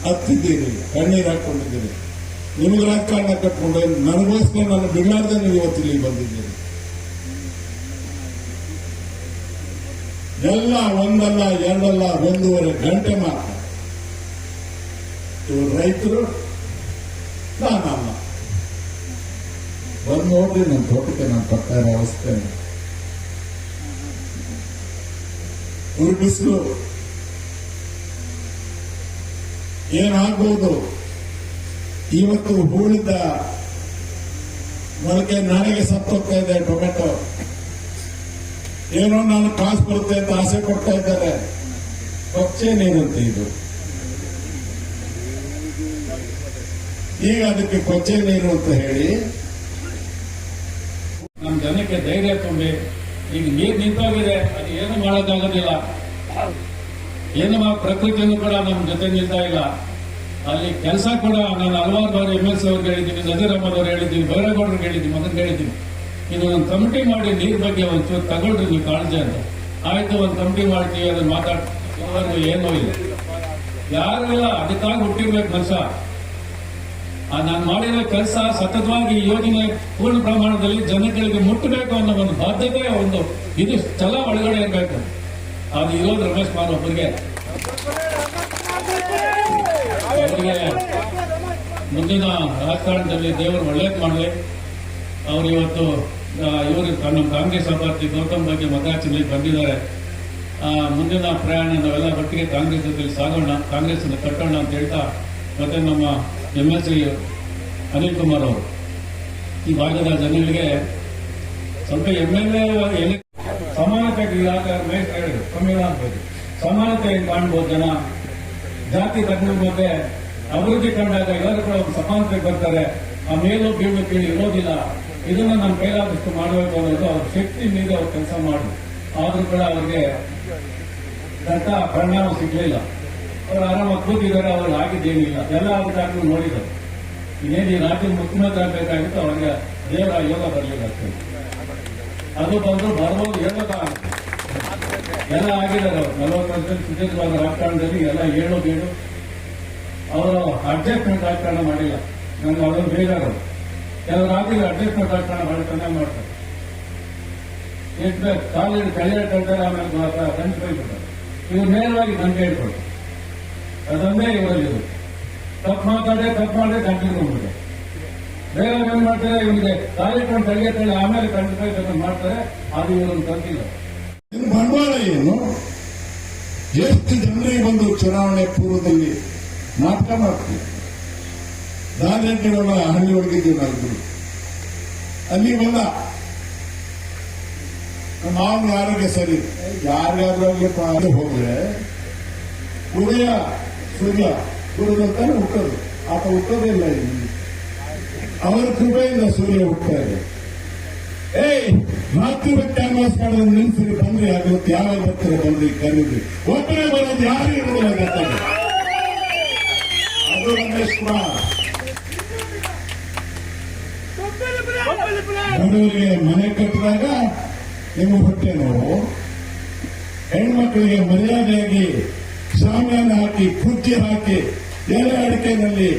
ಹತ್ತಿದ್ದೀರಿ, ಕಣ್ಣೀರು ಹಾಕೊಂಡಿದ್ದೀರಿ, ನಿಮಗೆ ರಾಜಕಾರಣ ಕಟ್ಕೊಂಡು ನನಗೋಸ್ಕರ ನಾನು ಬಿಡಲಾರ್ದೆ ನೀವು ಇವತ್ತಿಲ್ಲಿ ಬಂದಿದ್ದೀರಿ. ಎಲ್ಲ ಒಂದಲ್ಲ ಎರಡಲ್ಲ 1.5 ಗಂಟೆ ಮಾತ್ರ. ಇವರು ರೈತರು, ನಾನಲ್ಲ. ಬಂದು ನೋಡ್ರಿ ನನ್ನ ತೋಟಕ್ಕೆ ನಾನು ಪಡ್ತಾ ಇರೋ ಅವಸ್ಥೆ. ಬಿಸಿಲು ಏನಾಗ್ಬೋದು? ಇವತ್ತು ಹೂಳಿದ್ದ ಮೊಳಕೆ ನಾಳೆಗೆ ಸತ್ತೋಗ್ತಾ ಇದೆ. ಟೊಮೆಟೊ ಏನೋ ನಾನು ಕಾಸು ಬರುತ್ತೆ ಅಂತ ಆಸೆ ಕೊಡ್ತಾ ಇದ್ದಾರೆ. ಕೊಚ್ಚೆ ನೀರಂತೆ ಇದು. ಈಗ ಅದಕ್ಕೆ ಕೊಚ್ಚೆ ನೀರು ಅಂತ ಹೇಳಿ ನಮ್ಮ ಜನಕ್ಕೆ ಧೈರ್ಯ ತುಂಬಿ, ಈಗ ನೀರು ನಿಂತೋಗಿದೆ, ಅದು ಏನು ಮಾಡೋಕ್ಕಾಗೋದಿಲ್ಲ. ಏನು ಪ್ರಕೃತಿಯನ್ನು ಕೂಡ ನಮ್ಮ ಜೊತೆ ನಿಲ್ತಾ ಇಲ್ಲ. ಅಲ್ಲಿ ಕೆಲಸ ಕೂಡ ನಾನು ಹಲವಾರು ಬಾರಿ MLC ಅವ್ರಿಗೆ ಹೇಳಿದ್ದೀನಿ, ನಜೀರ್ ಅಹಮದ್ ಅವ್ರು ಹೇಳಿದ್ದೀನಿ, ಬೈರೇಗೌಡರಿಗೆ ಹೇಳಿದ್ದೀನಿ, ಮಗನಿಗೆ ಹೇಳಿದ್ದೀನಿ, ಇದು ಒಂದು ಕಮಿಟಿ ಮಾಡಿ ನೀರ್ ಬಗ್ಗೆ ಒಂಚೂರು ತಗೊಳ್ರಿ ನೀವು ಕಾಳಜಿ ಅಂತ. ಆಯ್ತು, ಒಂದು ಕಮಿಟಿ ಮಾಡ್ತೀವಿ, ಅದನ್ನ ಮಾತಾಡ್ತೀವಿ. ಏನೂ ಇಲ್ಲ, ಯಾರು ಇಲ್ಲ. ಅದಕ್ಕಾಗಿ ಹುಟ್ಟಿರ್ಬೇಕು ಮನುಷ್ಯ. ನಾನು ಮಾಡಿರೋ ಕೆಲಸ ಸತತವಾಗಿ ಯೋಜನೆ ಪೂರ್ಣ ಪ್ರಮಾಣದಲ್ಲಿ ಜನಗಳಿಗೆ ಮುಟ್ಟಬೇಕು ಅನ್ನೋ ಒಂದು ಬಾಧ್ಯತೆ, ಒಂದು ಇದು ಛಲ ಒಳಗಡೆ ಇರಬೇಕು. ಅದು ಇರೋದು ರಮೇಶ್ ಕುಮಾರ್ ಒಬ್ಬರಿಗೆ. ಅವರಿಗೆ ಮುಂದಿನ ರಾಜಕಾರಣದಲ್ಲಿ ದೇವರು ಒಳ್ಳೇದು ಮಾಡಲಿ. ಅವರು ಇವತ್ತು ಇವರು ನಮ್ಮ ಕಾಂಗ್ರೆಸ್ ಅಭ್ಯರ್ಥಿ ಗೌತಮ್ ಬಗ್ಗೆ ಮತಯಾಚನೆಗೆ ಬಂದಿದ್ದಾರೆ. ಮುಂದಿನ ಪ್ರಯಾಣ ನಾವೆಲ್ಲ ಒಟ್ಟಿಗೆ ಕಾಂಗ್ರೆಸ್ ಜೊತೆಲಿ ಸಾಗೋಣ, ಕಾಂಗ್ರೆಸ್ನ ಕಟ್ಟೋಣ ಅಂತ ಹೇಳ್ತಾ, ಮತ್ತೆ ನಮ್ಮ MLC ಅನಿಲ್ ಕುಮಾರ್ ಅವರು ಈ ಭಾಗದ ಜನಗಳಿಗೆ ಸ್ವಲ್ಪ MLA ಸಮಾನತೆ ಕಮ್ಮಿ ಆಗ್ಬೋದು, ಸಮಾನತೆ ಕಾಣ್ಬೋದು. ಜನ ಜಾತಿ ಧರ್ಮ ಮತ್ತೆ ಅಭಿವೃದ್ಧಿ ಕಂಡಾಗ ಎಲ್ಲರೂ ಕೂಡ ಒಂದು ಸಮಾನತೆಗೆ ಬರ್ತಾರೆ. ಆ ಮೇಲೂ ಬೀಳು ಕೀಳು ಇರೋದಿಲ್ಲ. ಇದನ್ನ ನಮ್ಮ ಕೈಲಾದಷ್ಟು ಮಾಡಬೇಕು ಅನ್ನೋದು ಅವ್ರ ಶಕ್ತಿ ಮೀರಿ ಅವ್ರು ಕೆಲಸ ಮಾಡಿ, ಆದ್ರೂ ಕೂಡ ಅವ್ರಿಗೆ ದಟ್ಟ ಪರಿಣಾಮ ಸಿಗ್ಲಿಲ್ಲ. ಅವ್ರು ಆರಾಮಾಗಿ ಕೂತಿದ್ದಾರೆ, ಅವ್ರಿಗೆ ಆಗಿದ್ದೇನಿಲ್ಲ. ಎಲ್ಲ ಅಧಿಕಾರಿಗಳು ನೋಡಿದರು. ಇನ್ನೇನು ಈ ರಾಜ್ಯ ಮುಖ್ಯಮಂತ್ರಿ ಆಗಬೇಕಾಗಿತ್ತು, ಅವ್ರಿಗೆ ದೇವರ ಯೋಗ ಬರಲಿಲ್ಲ ಅಷ್ಟೇ. ಅದು ಬಂದು ಬರಬಹುದು ಹೇಳೋಕ್ಕಾಗುತ್ತೆ. ಎಲ್ಲ ಆಗಿದ್ದಾರೆ. ಅವರು 40 ವರ್ಷದಲ್ಲಿ ಸುದೀರ್ಘವಾದ ರಾಜಕಾರಣದಲ್ಲಿ ಎಲ್ಲ ಏಳು ಬೀಳು ಅವರು ಅಡ್ಜಸ್ಟ್ಮೆಂಟ್ ರಾಜಕಾರಣ ಮಾಡಿಲ್ಲ. ನನಗೆ ಅದನ್ನು ಬೇಜಾರು. ಕೆಲವರು ಆಗಿಲ್ಲ, ಅಡ್ಜಸ್ಟ್ಮೆಂಟ್ ರಾಜಕಾರಣ ಮಾಡಿ ಚೆನ್ನಾಗಿ ಮಾಡ್ತಾರೆ. ಎಷ್ಟು ಕಾಲೇಜ್ ಕಳೆಯ ಕಳ್ತಾರೆ, ಆಮೇಲೆ ಗಂಟು ಬೈಬಿಡ್ತಾರೆ. ಇವ್ರು ನೇರವಾಗಿ ಗಂಟೆ ಇಟ್ಕೊಳ್ತಾರೆ. ಅದನ್ನೇ ಇವರಲ್ಲಿ ತಪ್ಪು ಮಾಡಿದ್ರೆ ಗಂಟೆ ಹೋಗ್ಬಿಡುತ್ತೆ. ಬೇರೆ ಏನ್ ಮಾಡ್ತಾರೆ, ಇವನಿಗೆ ಕಾಲೇಜ್ ಕಳಿಗೆ ತಳ್ಳಿ ಆಮೇಲೆ ಗಂಟು ಬೈ ಮಾಡ್ತಾರೆ. ಅದು ಇವರನ್ನು ತಂದಿಲ್ಲ. ಇನ್ನು ಬಂಡವಾಳ ಏನು? ಎಷ್ಟು ಜನರಿಗೆ ಬಂದು ಚುನಾವಣೆ ಪೂರ್ವದಲ್ಲಿ ನಾಟಕ ಮಾಡ್ತೀವಿ. ದಾರಿಗಳ ಹಳ್ಳಿ ಹೊಡೆದಿದ್ದೀವಿ ನಾಲ್ಕು. ಅಲ್ಲಿ ಬಂದ ನಮ್ಮ ಮಾವನ ಆರೋಗ್ಯ ಸರಿ, ಯಾರ್ಯಾದ್ರೂ ಹೋದ್ರೆ ಉದಯ ಸೂರ್ಯದಂತಾನೆ ಹುಟ್ಟೋದು. ಆತ ಹುಟ್ಟೋದೇ ಇಲ್ಲ. ಇಲ್ಲಿ ಅವರ ಕೃಪೆಯಿಂದ ಸೂರ್ಯ ಹುಟ್ಟತಾ ಇದೆ. ರಾತ್ರಿ ಕ್ಯಾನ್ವಾಸ್ ಮಾಡೋದು ನಿಲ್ಸಿರಿ, ಬಂದ್ರಿ ಆಗುತ್ತೆ. ಯಾವಾಗ ಬರ್ತಾರೆ ಬಂದ್ರಿ, ಕರೀರಿ. ಒಬ್ಬರೇ ಬರೋದು ಯಾರು ಇರೋದಿಲ್ಲ. ಗೊತ್ತಾಗ ಅದು ರಮೇಶ್ ಕುಮಾರ್. ಬಡವರಿಗೆ ಮನೆ ಕಟ್ಟಿದಾಗ ನಿಮ್ಮ ಹೊಟ್ಟೆ ನೋವು, ಹೆಣ್ಮಕ್ಳಿಗೆ ಮರ್ಯಾದೆಯಾಗಿ ಶಾಮಿಯಾನ ಹಾಕಿ ಕುರ್ಚಿ ಹಾಕಿ ಎಲೆ ಅಡಿಕೆನಲ್ಲಿ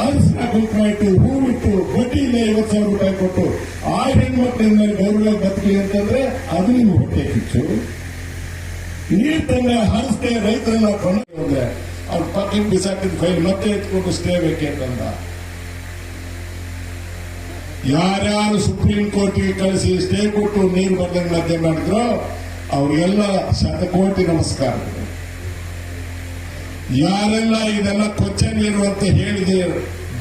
ಅರಸಿನ ಕುಂಕುಮ ಇಟ್ಟು ಹೂವಿಟ್ಟು ಬಡ್ಡಿಯಿಂದ 50,000 ರೂಪಾಯಿ ಕೊಟ್ಟು ಆ ಹೆಣ್ಮಕ್ಳಿಂದ ಗೌರವ ಬದುಕಲಿ ಅಂತಂದ್ರೆ ಅದು ನಿಮ್ಮ ಹೊಟ್ಟೆ ಕಿಚ್ಚು. ನೀರು ತಂದ್ರೆ ಹರಿಸ್ತೆ ರೈತರನ್ನ ಕೊಂಡ್ರೆ ಅವ್ರ ಪಕ್ಕಕ್ಕೆ ಬಿಸಾಕಿದ ಫೈಲ್ ಮತ್ತೆ ಎತ್ಕೊಂಡು ಸ್ಟೇ ಬೇಕಂತ ಯಾರ್ಯಾರು ಸುಪ್ರೀಂ ಕೋರ್ಟ್ಗೆ ಕಳಿಸಿ ಸ್ಟೇ ಕೊಟ್ಟು ನೀರು ಬರ್ದಂಗೆ ಮಧ್ಯೆ ಮಾಡಿದ್ರು ಅವ್ರಿಗೆಲ್ಲ ಶತಕೋಟಿ ನಮಸ್ಕಾರಗಳು. ಯಾರೆಲ್ಲ ಇದೆಲ್ಲ ಕೊಚ್ಚೆ ನೀರು ಅಂತ ಹೇಳಿದೆ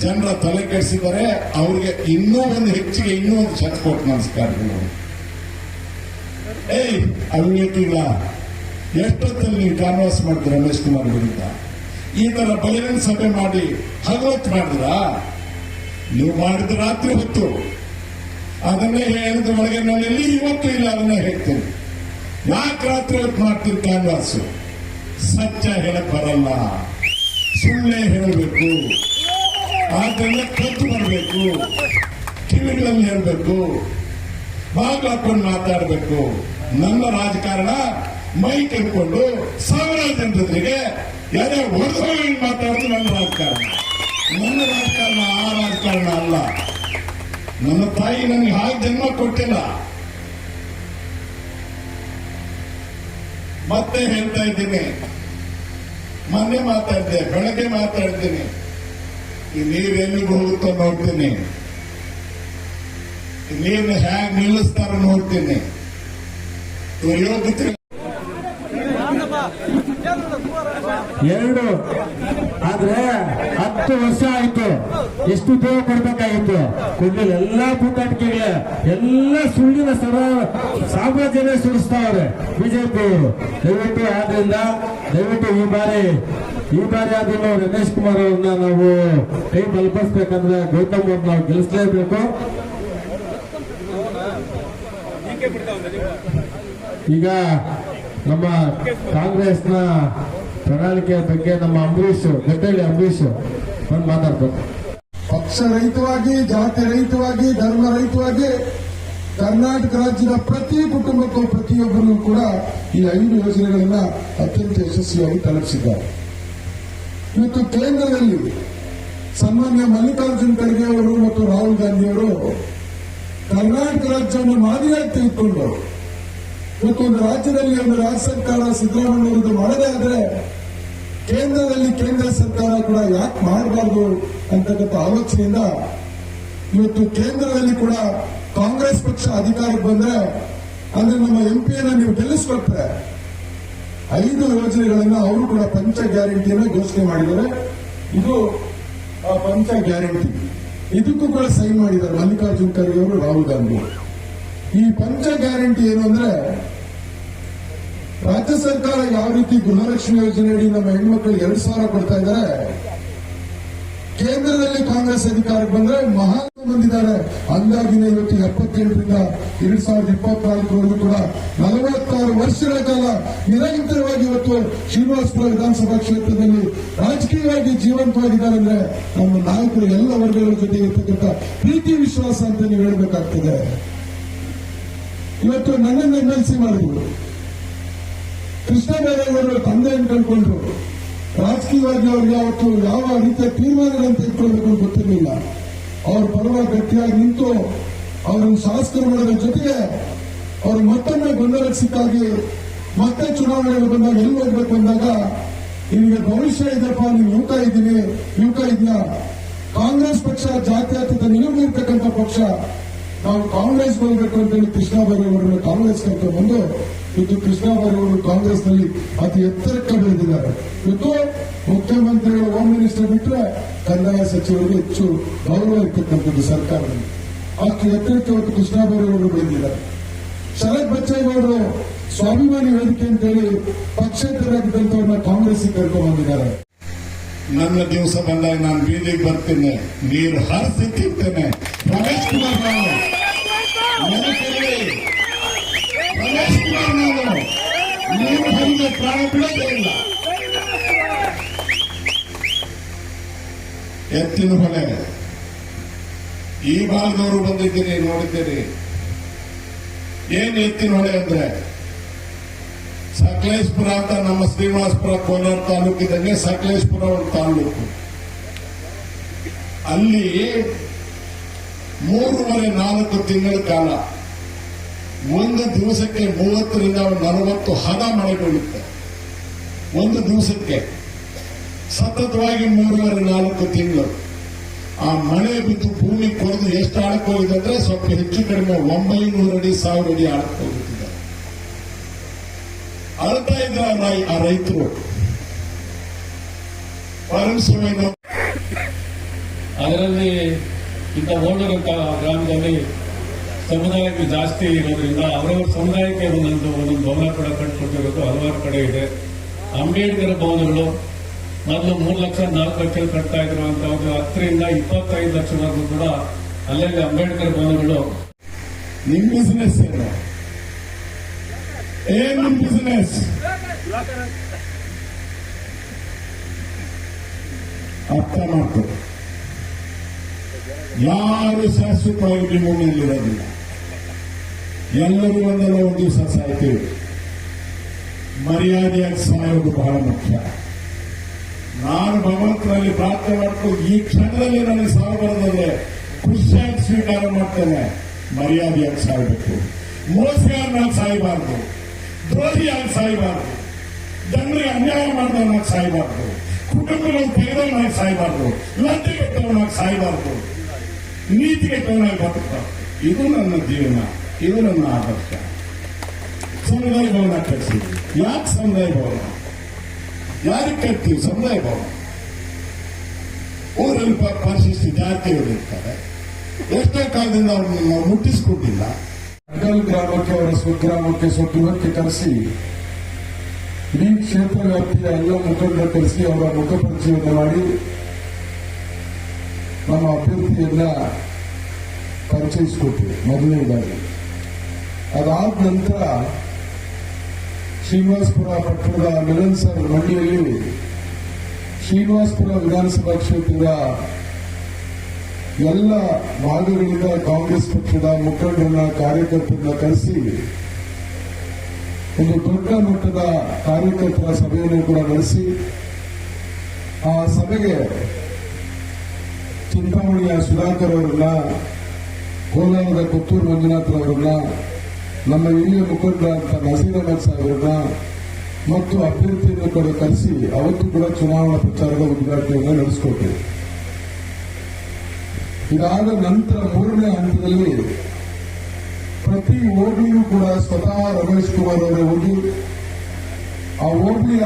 ಜನರ ತಲೆ ಕೆಡಿಸಿದ್ದಾರೆ, ಅವ್ರಿಗೆ ಇನ್ನೂ ಒಂದು ಹೆಚ್ಚಿಗೆ ಇನ್ನೂ ಒಂದು ಶತಕೋಟಿ ನಮಸ್ಕಾರಗಳು. ಅವಿವೇಕಿಗಳ ಎಷ್ಟೊತ್ತಲ್ಲಿ ನೀವು ಕ್ಯಾನ್ವಾಸ್ ಮಾಡಿದ್ರು ರಮೇಶ್ ಕುಮಾರ್ ವಿರುದ್ಧ? ಈ ತರ ಬಹಿರಂಗ ಸಭೆ ಮಾಡಿ ಹಗವತ್ತು ಮಾಡಿದ್ರ? ನೀವು ಮಾಡಿದ ರಾತ್ರಿ ಹೊತ್ತು ಅದನ್ನೇ ಹೇಳಿದ ಒಳಗಿನಲ್ಲಿ ಇವತ್ತು ಇಲ್ಲ, ಅದನ್ನೇ ಹೇಳ್ತೀನಿ. ಯಾಕೆ ರಾತ್ರಿ ಹೊತ್ತು ಮಾಡ್ತೀರಿ ಕ್ಯಾನ್ವಾಸ್? ಸತ್ಯ ಹೇಳಕ್ ಬರಲ್ಲ, ಸುಳ್ಳೇ ಹೇಳಬೇಕು. ಆದ್ರಿಂದ ಕತ್ತು ಬರಬೇಕು, ಕಿವಿಗಳಲ್ಲಿ ಹೇಳಬೇಕು, ಬಾಗ್ಲು ಹಾಕೊಂಡು ಮಾತಾಡಬೇಕು. ನನ್ನ ರಾಜಕಾರಣ ಮೈಕ್ ಇಟ್ಕೊಂಡು ಸಾವಿರಾರು ಜನರಿಗೆ ಯಾರೇ ಹೊಡೆದು ಮಾತಾಡೋದು ನನ್ನ ರಾಜಕಾರಣ. ನನ್ನ ರಾಜಕಾರಣ ಆ ರಾಜಕಾರಣ ಅಲ್ಲ. ನನ್ನ ತಾಯಿ ನನಗೆ ಹಾಗೆ ಜನ್ಮ ಕೊಟ್ಟಿಲ್ಲ. ಮತ್ತೆ ಹೇಳ್ತಾ ಇದ್ದೀನಿ, ಮೊನ್ನೆ ಮಾತಾಡಿದೆ, ಬೆಳಗ್ಗೆ ಮಾತಾಡ್ತೀನಿ. ಈ ನೀರು ಎಲ್ಲಿಗೆ ಹೋಗುತ್ತೋ ನೋಡ್ತೀನಿ, ನೀರನ್ನ ಹೇಗೆ ನಿಲ್ಲಿಸ್ತಾರ ನೋಡ್ತೀನಿ. ಯೋಗ್ಯತೆ 2 ಆದ್ರೆ 10 ವರ್ಷ ಆಯ್ತು. ಎಷ್ಟು ದೇವ ಕೊಡ್ಬೇಕಾಗಿತ್ತು, ಕೊಡ್ಲಿಲ್ಲ. ಎಲ್ಲಾ ಪುಟಾಟಿಕೆಗಳ ಎಲ್ಲ ಸುಳ್ಳಿನ ಸಾಮ್ರಾಜ್ಯನೇ ಸುಡಿಸ್ತಾವ್ರೆ ಬಿಜೆಪಿ. ದಯವಿಟ್ಟು ಆದ್ರಿಂದ ಈ ಬಾರಿ ಆದ್ರೂ ರಮೇಶ್ ಕುಮಾರ್ ಅವ್ರನ್ನ ನಾವು ಕೈ ಬಲಪಡಿಸ್ಬೇಕಂದ್ರೆ ಗೌತಮ್ ಅವ್ರನ್ನ ನಾವು ಗೆಲ್ಲಿಸಲೇಬೇಕು. ಈಗ ನಮ್ಮ ಕಾಂಗ್ರೆಸ್ನ ಪ್ರಣಾಳಿಕೆ ಬಗ್ಗೆ ನಮ್ಮ ಗಟ್ಟಳ್ಳಿ ಅಂಬರೀಶ್ ಬಂದು ಮಾತಾಡ್ಬೇಕು. ಪಕ್ಷ ರಹಿತವಾಗಿ, ಜಾತಿ ರಹಿತವಾಗಿ, ಧರ್ಮ ರಹಿತವಾಗಿ ಕರ್ನಾಟಕ ರಾಜ್ಯದ ಪ್ರತಿ ಕುಟುಂಬಕ್ಕೂ ಪ್ರತಿಯೊಬ್ಬರಿಗೂ ಕೂಡ ಈ 5 ಯೋಜನೆಗಳನ್ನ ಅತ್ಯಂತ ಯಶಸ್ವಿಯಾಗಿ ತಲುಪಿಸಿದ್ದಾರೆ. ಇವತ್ತು ಕೇಂದ್ರದಲ್ಲಿ ಸನ್ಮಾನ್ಯ ಮಲ್ಲಿಕಾರ್ಜುನ್ ಖರ್ಗೆ ಅವರು ಮತ್ತು ರಾಹುಲ್ ಗಾಂಧಿ ಅವರು ಕರ್ನಾಟಕ ರಾಜ್ಯವನ್ನು ಮಾದರಿಯಾಗಿ ತೆಗೆದುಕೊಂಡು ಇವತ್ತು ಒಂದು ರಾಜ್ಯದಲ್ಲಿ ಒಂದು ರಾಜ್ಯ ಸರ್ಕಾರ ಸಿದ್ದರಾಮಯ್ಯ ಮಾಡದೇ ಆದ್ರೆ ಕೇಂದ್ರದಲ್ಲಿ ಕೇಂದ್ರ ಸರ್ಕಾರ ಕೂಡ ಯಾಕೆ ಮಾಡಬಾರ್ದು ಅಂತಕ್ಕಂಥ ಆಲೋಚನೆಯಿಂದ ಇವತ್ತು ಕೇಂದ್ರದಲ್ಲಿ ಕೂಡ ಕಾಂಗ್ರೆಸ್ ಪಕ್ಷ ಅಧಿಕಾರಕ್ಕೆ ಬಂದ್ರೆ ಅಂದ್ರೆ ನಮ್ಮ ಎಂಪಿಯನ್ನ ನೀವು ಗೆಲ್ಲಿಸ್ಕೊಟ್ರೆ 5 ಯೋಜನೆಗಳನ್ನ ಅವರು ಕೂಡ ಪಂಚ ಗ್ಯಾರಂಟಿಯನ್ನ ಘೋಷಣೆ ಮಾಡಿದ್ದಾರೆ. ಇದು ಆ ಪಂಚ ಗ್ಯಾರಂಟಿ, ಇದಕ್ಕೂ ಕೂಡ ಸೈನ್ ಮಾಡಿದ್ದಾರೆ ಮಲ್ಲಿಕಾರ್ಜುನ್ ಖರ್ಗೆ ಅವರು, ರಾಹುಲ್ ಗಾಂಧಿ. ಈ ಪಂಚ ಗ್ಯಾರಂಟಿ ಏನು ಅಂದ್ರೆ, ರಾಜ್ಯ ಸರ್ಕಾರ ಯಾವ ರೀತಿ ಗೃಹಲಕ್ಷ್ಮಿ ಯೋಜನೆಯಡಿ ನಮ್ಮ ಹೆಣ್ಮಕ್ಳಿಗೆ 2,000 ಕೊಡ್ತಾ ಇದ್ದಾರೆ, ಕೇಂದ್ರದಲ್ಲಿ ಕಾಂಗ್ರೆಸ್ ಅಧಿಕಾರಕ್ಕೆ ಬಂದ್ರೆ ಮಹಾತ್ಮ ಬಂದಿದ್ದಾರೆ. ಹಂಗಾಗಿನೇ ಇವತ್ತು 78ರಿಂದ 2024ವರೆಗೂ ಕೂಡ 46 ವರ್ಷಗಳ ಕಾಲ ನಿರಂತರವಾಗಿ ಇವತ್ತು ಶ್ರೀನಿವಾಸಪುರ ವಿಧಾನಸಭಾ ಕ್ಷೇತ್ರದಲ್ಲಿ ರಾಜಕೀಯವಾಗಿ ಜೀವಂತವಾಗಿದ್ದಾರೆ. ಅಂದ್ರೆ ನಮ್ಮ ನಾಯಕರು ಎಲ್ಲ ವರ್ಗಗಳ ಜೊತೆ ಇರ್ತಕ್ಕಂಥ ಪ್ರೀತಿ ವಿಶ್ವಾಸ ಅಂತ ನೀವು ಹೇಳಬೇಕಾಗ್ತದೆ. ಇವತ್ತು ನನ್ನನ್ನು MLC ಮಾಡಿದ್ರು, ಕೃಷ್ಣ ಬೈರೇಗೌಡರ ತಂದೆಯನ್ನು ಕಳ್ಕೊಂಡ್ರು. ರಾಜಕೀಯವಾಗಿ ಅವ್ರಿಗೆ ಯಾವತ್ತು ಯಾವ ರೀತಿಯ ತೀರ್ಮಾನಗಳನ್ನು ತೆಗೆದುಕೊಳ್ಬೇಕು ಅಂತ ಗೊತ್ತಿರಲಿಲ್ಲ. ಅವ್ರ ಪರವಾಗಿ ಗಟ್ಟಿಯಾಗಿ ನಿಂತು ಅವರನ್ನು ಶಾಸಕರು ಮಾಡೋದ್ರ ಜೊತೆಗೆ ಅವರು ಮತ್ತೊಮ್ಮೆ ಗೊಂದಲಕ್ಕೆ ಸಿಕ್ಕಾಗಿ ಮತ್ತೆ ಚುನಾವಣೆಗೆ ಬಂದಾಗ ಎಲ್ಲಿ ಹೋಗ್ಬೇಕು ಅಂದಾಗ, ನಿಮಗೆ ಭವಿಷ್ಯ ಇದೆಯಪ್ಪ, ನೀವು ಯುವಕ ಇದೆಯಾ, ಕಾಂಗ್ರೆಸ್ ಪಕ್ಷ ಜಾತ್ಯತೀತ ನಿಲುವು ಇರ್ತಕ್ಕಂಥ ಪಕ್ಷ, ನಾವು ಕಾಂಗ್ರೆಸ್ ಹೋಗ್ಬೇಕು ಅಂತೇಳಿ ಕೃಷ್ಣ ಬೈರೇಗೌಡರನ್ನು ಕಾಂಗ್ರೆಸ್ ಕರ್ಕೊಂಡು ಬಂದು ಇವತ್ತು ಕೃಷ್ಣ ಬೈರೇಗೌಡರು ಕಾಂಗ್ರೆಸ್ನಲ್ಲಿ ಅತಿ ಎತ್ತರಕ್ಕೆ ಬೆಳೆದಿದ್ದಾರೆ. ಇವತ್ತು ಮುಖ್ಯಮಂತ್ರಿಗಳು, ಹೋಮ್ ಮಿನಿಸ್ಟರ್ ಬಿಟ್ಟರೆ ಕಂದಾಯ ಸಚಿವರಿಗೆ ಹೆಚ್ಚು ಗೌರವ ಇರ್ತಕ್ಕಂಥದ್ದು ಸರ್ಕಾರದಲ್ಲಿ. ಅಷ್ಟು ಎತ್ತರಕ್ಕೆ ಇವತ್ತು ಕೃಷ್ಣ ಬೈರೇಗೌಡರು ಬೆಳೆದಿದ್ದಾರೆ. ಶರತ್ ಬಚ್ಚೇಗೌಡರು ಸ್ವಾಭಿಮಾನಿ ವೇದಿಕೆ ಅಂತೇಳಿ ಪಕ್ಷೇತರಾಗಿದ್ದಂಥವ್ರನ್ನ ಕಾಂಗ್ರೆಸ್ಗೆ ಕರ್ಕೊಂಡು ಬಂದಿದ್ದಾರೆ. ನನ್ನ ದಿವಸ ಬಂದಾಗ ನಾನು ಬೀದಿಗೆ ಬರ್ತೇನೆ, ನೀರು ಹರಿಸಿ ತಿಂತೇನೆ. ರಮೇಶ್ ಕುಮಾರ್ ನಾವು ನೆನಪಿರಲಿ, ರಮೇಶ್ ಕುಮಾರ್ ನಾವು ನೀರು ಹರಿದ ಪ್ರಾಣ ಬಿಡೋದೇ ಇಲ್ಲ. ಎತ್ತಿನ ಹೊಳೆ ಈ ಭಾಗದವರು ಬಂದಿದ್ದೀರಿ, ನೋಡಿದ್ದೀರಿ. ಏನ್ ಎತ್ತಿನ ಹೊಳೆ ಅಂದ್ರೆ, ಸಕಲೇಶ್ಪುರ ಅಂತ ನಮ್ಮ ಶ್ರೀನಿವಾಸಪುರ ಕೋಲಾರ ತಾಲೂಕಿದಂಗೆ ಸಕಲೇಶ್ಪುರ ಒಂದು ತಾಲೂಕು. ಅಲ್ಲಿ 3.5-4 ತಿಂಗಳ ಕಾಲ ಒಂದು ದಿವಸಕ್ಕೆ 30ರಿಂದ 40 ಹದ ಮಳೆ ಬೀಳುತ್ತೆ. ಒಂದು ದಿವಸಕ್ಕೆ ಸತತವಾಗಿ 3.5-4 ತಿಂಗಳು ಆ ಮಳೆ ಬಿದ್ದು ಭೂಮಿ ಕೊರೆದು ಎಷ್ಟು ಆಳಕ್ಕೆ ಹೋಗಿದೆ ಅಂದ್ರೆ ಸ್ವಲ್ಪ ಹೆಚ್ಚು ಕಡಿಮೆ 900 ಅಡಿ 1000 ಅಡಿ ಆಳಕ್ಕೆ ಹೋಗುತ್ತಿದೆ. ಅಳ್ತಾ ಇದ್ರ ಆ ರೈತರು ಅದರಲ್ಲಿ ಇಂಥ ಓಡೂರು ಗ್ರಾಮದಲ್ಲಿ ಸಮುದಾಯಗಳು ಜಾಸ್ತಿ ಇರೋದ್ರಿಂದ ಅವರವರ ಸಮುದಾಯಕ್ಕೆ ಒಂದೊಂದು ಭವನ ಕೂಡ ಕಟ್ಟಿಕೊಟ್ಟಿರೋದು ಹಲವಾರು ಕಡೆ ಇದೆ. ಅಂಬೇಡ್ಕರ್ ಭವನಗಳು ಮೊದಲು 3 ಲಕ್ಷ 4 ಲಕ್ಷ ಕಟ್ತಾ ಇರುವಂತಹದ್ದು 10ರಿಂದ 25 ಲಕ್ಷವರೆಗೂ ಕೂಡ ಅಲ್ಲಲ್ಲಿ ಅಂಬೇಡ್ಕರ್ ಭವನಗಳು. ನಿಮ್ ಬಿಸಿನೆಸ್ ಏನ್ ನಿಮ್ ಬಿಸಿನೆಸ್? ಅರ್ಥ ಮಾಡ್ತಾರೆ. ಯಾರು ಶಾಶ್ವತವಾಗಿ ಭೂಮಿಯಲ್ಲಿರೋದಿಲ್ಲ. ಎಲ್ಲರೂ ಒಂದಲ್ಲ ಒಂದು ದಿವಸ ಸಾಯ್ತೀವಿ. ಮರ್ಯಾದೆಯಾಗಿ ಸಾಯೋದು ಬಹಳ ಮುಖ್ಯ. ನಾನು ಭಗವಂತನಲ್ಲಿ ಪ್ರಾರ್ಥನೆ ಮಾಡ್ಕೊಂಡು ಈ ಕ್ಷಣದಲ್ಲಿ ನನಗೆ ಸಾವು ಬರೋದಂದ್ರೆ ಖುಷಿಯಾಗಿ ಸ್ವೀಕಾರ ಮಾಡ್ತೇನೆ. ಮರ್ಯಾದೆಯಾಗಿ ಸಾಯಬೇಕು. ಮೋಸಗಾರನಾಗಿ ಸಾಯಬಾರ್ದು, ದ್ರೋಹಿಯಾಗಿ ಸಾಯಬಾರ್ದು, ಜನರಿಗೆ ಅನ್ಯಾಯ ಮಾಡಿದವನಾಗಿ ಸಾಯಬಾರ್ದು, ಕುಟುಂಬಗಳನ್ನು ತೆಗೆದವನಾಗಿ ಸಾಯಬಾರ್ದು, ಲಂಚಗೆಟ್ಟವನಾಗಿ ಸಾಯಬಾರ್ದು, ನೀತಿಗೆಟ್ಟವನಾಗಿ ಬದುಕಬಾರ್ದು. ಇದು ನನ್ನ ಜೀವನ, ಇದು ನನ್ನ ಆದರ್ಶ. ಸಮುದಾಯ ಭವನ ಕಟ್ಟಿಸಿದ್ವಿ. ಯಾಕೆ ಸಮುದಾಯ ಭವನ? ಯಾರಿಗೆ ಕಟ್ತೀವಿ ಸಮುದಾಯ ಭವನ? ಊರಲ್ಲಿ ಪರಿಶಿಷ್ಟ ಜಾತಿಯವರು ಇರ್ತಾರೆ. ಎಷ್ಟೋ ಕಾಲದಿಂದ ಅವ್ರನ್ನ ನಾವು ಮುಟ್ಟಿಸ್ಕೊಟ್ಟಿಲ್ಲ. ಅಗಲ್ ಗ್ರಾಮಕ್ಕೆ, ಅವರ ಸ್ವಗ್ರಾಮಕ್ಕೆ, ಸ್ವಗೃಹಕ್ಕೆ ಕರೆಸಿ ಇಡೀ ಕ್ಷೇತ್ರ ವ್ಯಾಪ್ತಿಯ ಎಲ್ಲ ಮುಖಂಡರ ಕರೆಸಿ ಅವರ ಮುಖ ಪರಿಚಯವನ್ನು ಮಾಡಿ ನಮ್ಮ ಅಭ್ಯರ್ಥಿಯನ್ನ ಪರಿಚಯಿಸಿಕೊಟ್ರು ಮೊದಲನೇದಾಗಿ. ಅದಾದ ನಂತರ ಶ್ರೀನಿವಾಸಪುರ ಪಟ್ಟಣದ ಮಿಲನ್ ಸರ್ ಮಂಡಿಯಲ್ಲಿ ಶ್ರೀನಿವಾಸಪುರ ವಿಧಾನಸಭಾ ಕ್ಷೇತ್ರದ ಎಲ್ಲ ಭಾಗಗಳಿಂದ ಕಾಂಗ್ರೆಸ್ ಪಕ್ಷದ ಮುಖಂಡರನ್ನ, ಕಾರ್ಯಕರ್ತರನ್ನ ಕರೆಸಿ ಒಂದು ದೊಡ್ಡ ಮಟ್ಟದ ಕಾರ್ಯಕರ್ತರ ಸಭೆಯನ್ನು ಕೂಡ ನಡೆಸಿ, ಆ ಸಭೆಗೆ ಚಿಂತಾಮಣಿಯ ಸುಧಾಕರ್ ಅವರನ್ನ, ಕೋಲಾರದ ಕೊತ್ತೂರು ಮಂಜುನಾಥ್ರವರನ್ನ, ನಮ್ಮ ಹಿರಿಯ ಮುಖಂಡರಾದಂಥ ನಸೀರ್ ಅಹಮದ್ ಸಾಹೇಬರನ್ನ ಮತ್ತು ಅಭ್ಯರ್ಥಿಯನ್ನು ಕೂಡ ಕರೆಸಿ ಅವತ್ತು ಕೂಡ ಚುನಾವಣಾ ಪ್ರಚಾರದ ಉದ್ಘಾಟನೆಯನ್ನು ನಡೆಸಿಕೊಟ್ಟರು. ಇದಾದ ನಂತರ 3ನೇ ಹಂತದಲ್ಲಿ ಪ್ರತಿ ಹೋಬಳಿಗೂ ಕೂಡ ಸ್ವತಃ ರಮೇಶ್ ಕುಮಾರ್ ಅವರೇ ಹೋಗಿ ಆ ಹೋಬಳಿಯ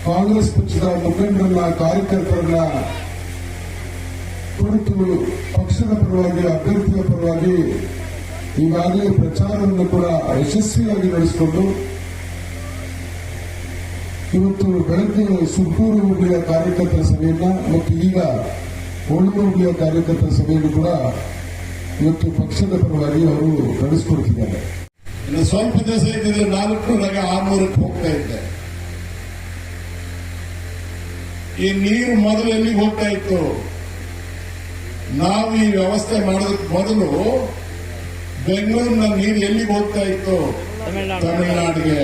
ಕಾಂಗ್ರೆಸ್ ಪಕ್ಷದ ಮುಖಂಡರನ್ನ ಕಾರ್ಯಕರ್ತರನ್ನ ಕುರಿತು ಪಕ್ಷದ ಪರವಾಗಿ ಅಭ್ಯರ್ಥಿಯ ಪರವಾಗಿ ಈಗಾಗಲೇ ಪ್ರಚಾರವನ್ನು ಕೂಡ ಯಶಸ್ವಿಯಾಗಿ ನಡೆಸಿಕೊಂಡು ಇವತ್ತು ಬೆಳಗ್ಗೆ ಸುತ್ತೂರು ಹೋಬಳಿಯ ಕಾರ್ಯಕರ್ತರ ಸಭೆಯನ್ನ ಮತ್ತು ಈಗ ಹೋಳೂರು ಹೋಬಳಿಯ ಕಾರ್ಯಕರ್ತರ ಸಭೆಯನ್ನು ಕೂಡ ಇವತ್ತು ಪಕ್ಷದ ಪರವಾಗಿ ಅವರು ನಡೆಸಿಕೊಡ್ತಿದ್ದಾರೆ. ಇನ್ನು ಸ್ವಲ್ಪ ದಿವಸ ಇದ್ದಿದ್ರೆ 400 600 ಹೋಗ್ತಾ ಇದ್ದೆ. ಈ ನೀರು ಮೊದಲು ಎಲ್ಲಿಗೆ ಹೋಗ್ತಾ ಇತ್ತು? ನಾವು ಈ ವ್ಯವಸ್ಥೆ ಮಾಡೋದಕ್ಕೆ ಮೊದಲು ಬೆಂಗಳೂರಿನ ನೀರು ಎಲ್ಲಿಗೆ ಹೋಗ್ತಾ ಇತ್ತು? ತಮಿಳುನಾಡಿಗೆ.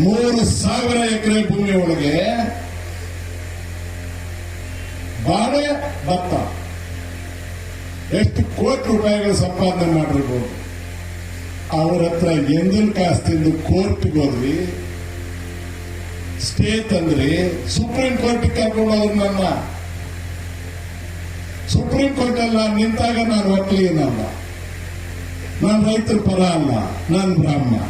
3,000 ಎಕರೆ ಭೂಮಿ ಒಳಗೆ ಬಾಳೆ ಭತ್ತ ಎಷ್ಟು ಕೋಟಿ ರೂಪಾಯಿಗಳ ಸಂಪಾದನೆ ಮಾಡಿರ್ಬೋದು. ಅವ್ರ ಹತ್ರ ಎಂದಿನ ಕಾಸು ತಿಂದು ಕೋರ್ಟ್ಗೆ ಹೋದ್ವಿ, ಸ್ಟೇ ತಂದ್ರಿ, ಸುಪ್ರೀಂ ಕೋರ್ಟ್ಗೆ ಕರ್ಕೊಂಡು ಹೋದ್ರು. ನನ್ನ ಸುಪ್ರೀಂ ಕೋರ್ಟ್ ಅಲ್ಲ ನಿಂತಾಗ ನಾನು ವಕೀಲನಲ್ಲ, ನಾನು ರೈತರ ಪರ ಅಲ್ಲ, ನಾನು ಬ್ರಾಹ್ಮಣ.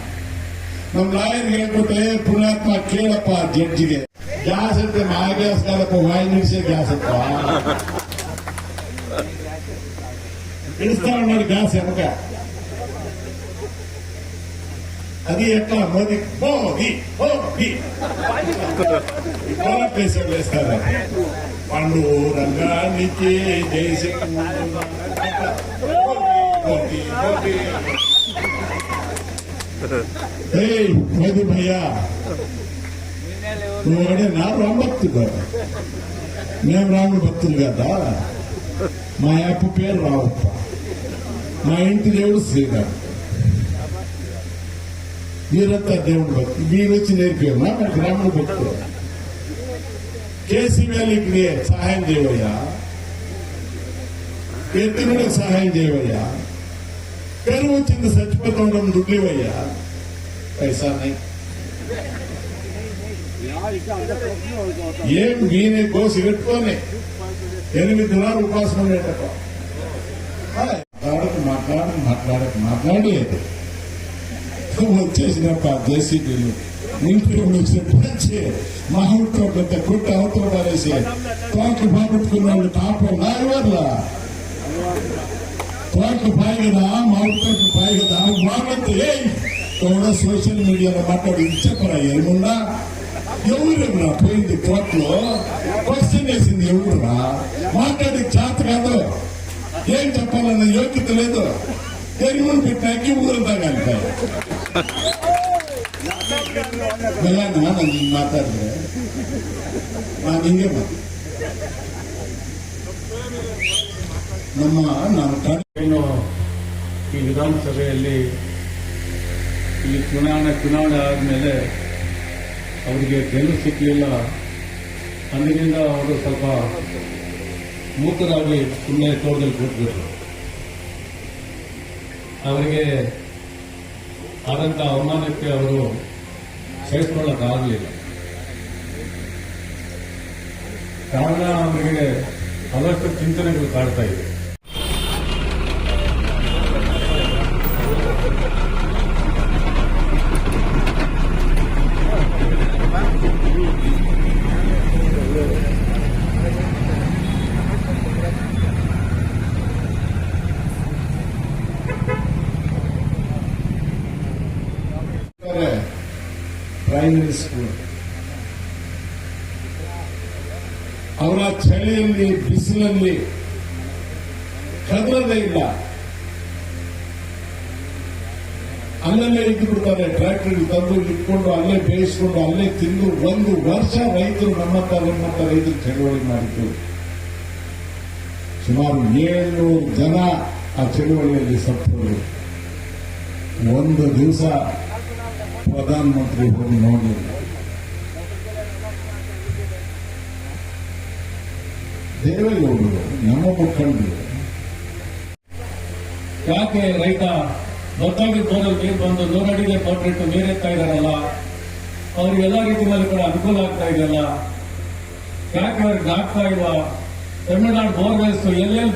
ನಮ್ ಲಾಯರ್ ಹೇಳ್ಬಿಟ್ಟೆ, ಪುಣ್ಯಾತ್ಮ ಕೇಳಪ್ಪ ಜಡ್ಜಿಗೆ, ಗ್ಯಾಸ್ ಇರುತ್ತೆ ಮಾ ಗ್ಯಾಸ್ ಕಾಲಪ್ಪ ವಾಯು ನಿಲ್ಸೆ ಗ್ಯಾಸ್ ಇತ್ತ ಇಳಿಸ್ತಾರ ನೋಡಿ ಗ್ಯಾಸ್ ಎನಕ అది ఎట్లా మోదీ మోదీ మోదీ ఇవాళ పైసలు వేస్తారు. పండు రంగానికి దేశ మోదీ భయ్యా నువ్వు నా రామ్ భక్తుడు కదా, మేము రాముడు భక్తులు కదా. మా అప్ప పేరు రావప్ప, మా ఇంటి దేవుడు శ్రీరామ్. మీరంతా దేవుడు భక్తి, మీరు వచ్చి నేర్పేమా మాకు రాముడు భక్తులు. కేసీ వ్యాలీకి సహాయం చేయవయ్యా, ఎత్తునుడికి సహాయం చేయవయ్యా, కరువు వచ్చింది చచ్చిపోతా ఉండడం దుడ్లివయ్యా, పైసా నై. ఏం వీనే కోసి పెట్టుకొని 8 దినాలు ఉపాసం ఉండేటప్ప మాట్లాడి వచ్చేసినప్ప జేసీబీలు ఇంట్లో వచ్చి మా ఊరితో పెద్ద కుట్ట అవతల పారేసి తోటలు బాగుట్టుకున్న వాళ్ళు టాపం నాయవర్ల తోటలు పాయి కదా, మా ఊరితో పాయి కదా. బాగుంది కూడా సోషల్ మీడియాలో మాట్లాడి చెప్పరా ఏమున్నా? ఎవరురా పోయింది కోర్టులో క్వశ్చన్ వేసింది? ఎవరురా మాట్లాడి చేత కాదు, ఏం చెప్పాలన్న యోగ్యత లేదు. ఎరువులు పెట్టాకి ఊరు తాగంటే ನಾನು ಮಾತಾಡಿದ್ರೆ ನಾನು ಹಿಂಗೆ ಏನು ಈ ವಿಧಾನಸಭೆಯಲ್ಲಿ ಈ ಚುನಾವಣೆ ಆದಮೇಲೆ ಅವರಿಗೆ ಗೆಲುವು ಸಿಕ್ಕಲಿಲ್ಲ. ಅಂದಿನಿಂದ ಅವರು ಸ್ವಲ್ಪ ಮೂಕರಾಗಿ ಸುಮ್ಮನೆ ತೋಟದಲ್ಲಿ ಕೂತ್ಬಿಟ್ರು. ಅವರಿಗೆ ಆದಂಥ ಅವಮಾನಕ್ಕೆ ಅವರು ಸಹಿಸಿಕೊಳ್ಳಕ್ಕಾಗಲಿಲ್ಲ. ಕಾರಣ ಅವರಿಗೆ ಬಹಳಷ್ಟು ಚಿಂತನೆಗಳು ಕಾಡ್ತಾ ಇದೆ. ಪ್ರೈಮರಿ ಸ್ಕೂಲ್ ಅವರ ಚಳಿಯಲ್ಲಿ ಬಿಸಿಲಲ್ಲಿ ಕದರದೇ ಇಲ್ಲ, ಅಲ್ಲಲ್ಲೇ ಇದ್ದು ಬಿಡ್ತಾರೆ. ಟ್ರ್ಯಾಕ್ಟರ್ ತಂದು ಇಟ್ಕೊಂಡು ಅಲ್ಲೇ ಬೇಯಿಸ್ಕೊಂಡು ಅಲ್ಲೇ ತಿಂದು 1 ವರ್ಷ ರೈತರು ನಮ್ಮಂತ ರೈತರು ಚಳವಳಿ ಮಾಡಿದ್ರು. ಸುಮಾರು 700 ಜನ ಆ ಚಳವಳಿಯಲ್ಲಿ ಸತ್ತರು. ಒಂದು ದಿವಸ ಪ್ರಧಾನಮಂತ್ರಿ ಹೋಗಿ ನೋಡಲಿಲ್ಲ. ದೇವೇಗೌಡರು ನಮ್ಮ ಮುಖಂಡರು ಯಾಕೆ ರೈತ ಗೊತ್ತಾಗಿ ಬೋರಲ್ಲಿ ನೀರು ಬಂದು 100 ಅಡಿಗೆ ಕೊಟ್ಟಿಟ್ಟು ನೀರೆತ್ತಾ ಇದ್ದಾರಲ್ಲ, ಅವ್ರಿಗೆಲ್ಲ ರೀತಿಯಲ್ಲಿ ಕೂಡ ಅನುಕೂಲ ಆಗ್ತಾ ಇದೆಯಲ್ಲ, ಯಾಕೆ ಅವ್ರಿಗೆ ಆಗ್ತಾ ಇಲ್ಲ? ತಮಿಳುನಾಡು ಬೋರ್ವೆಲ್ಸ್ ಎಲ್ಲೆಲ್ಲಿ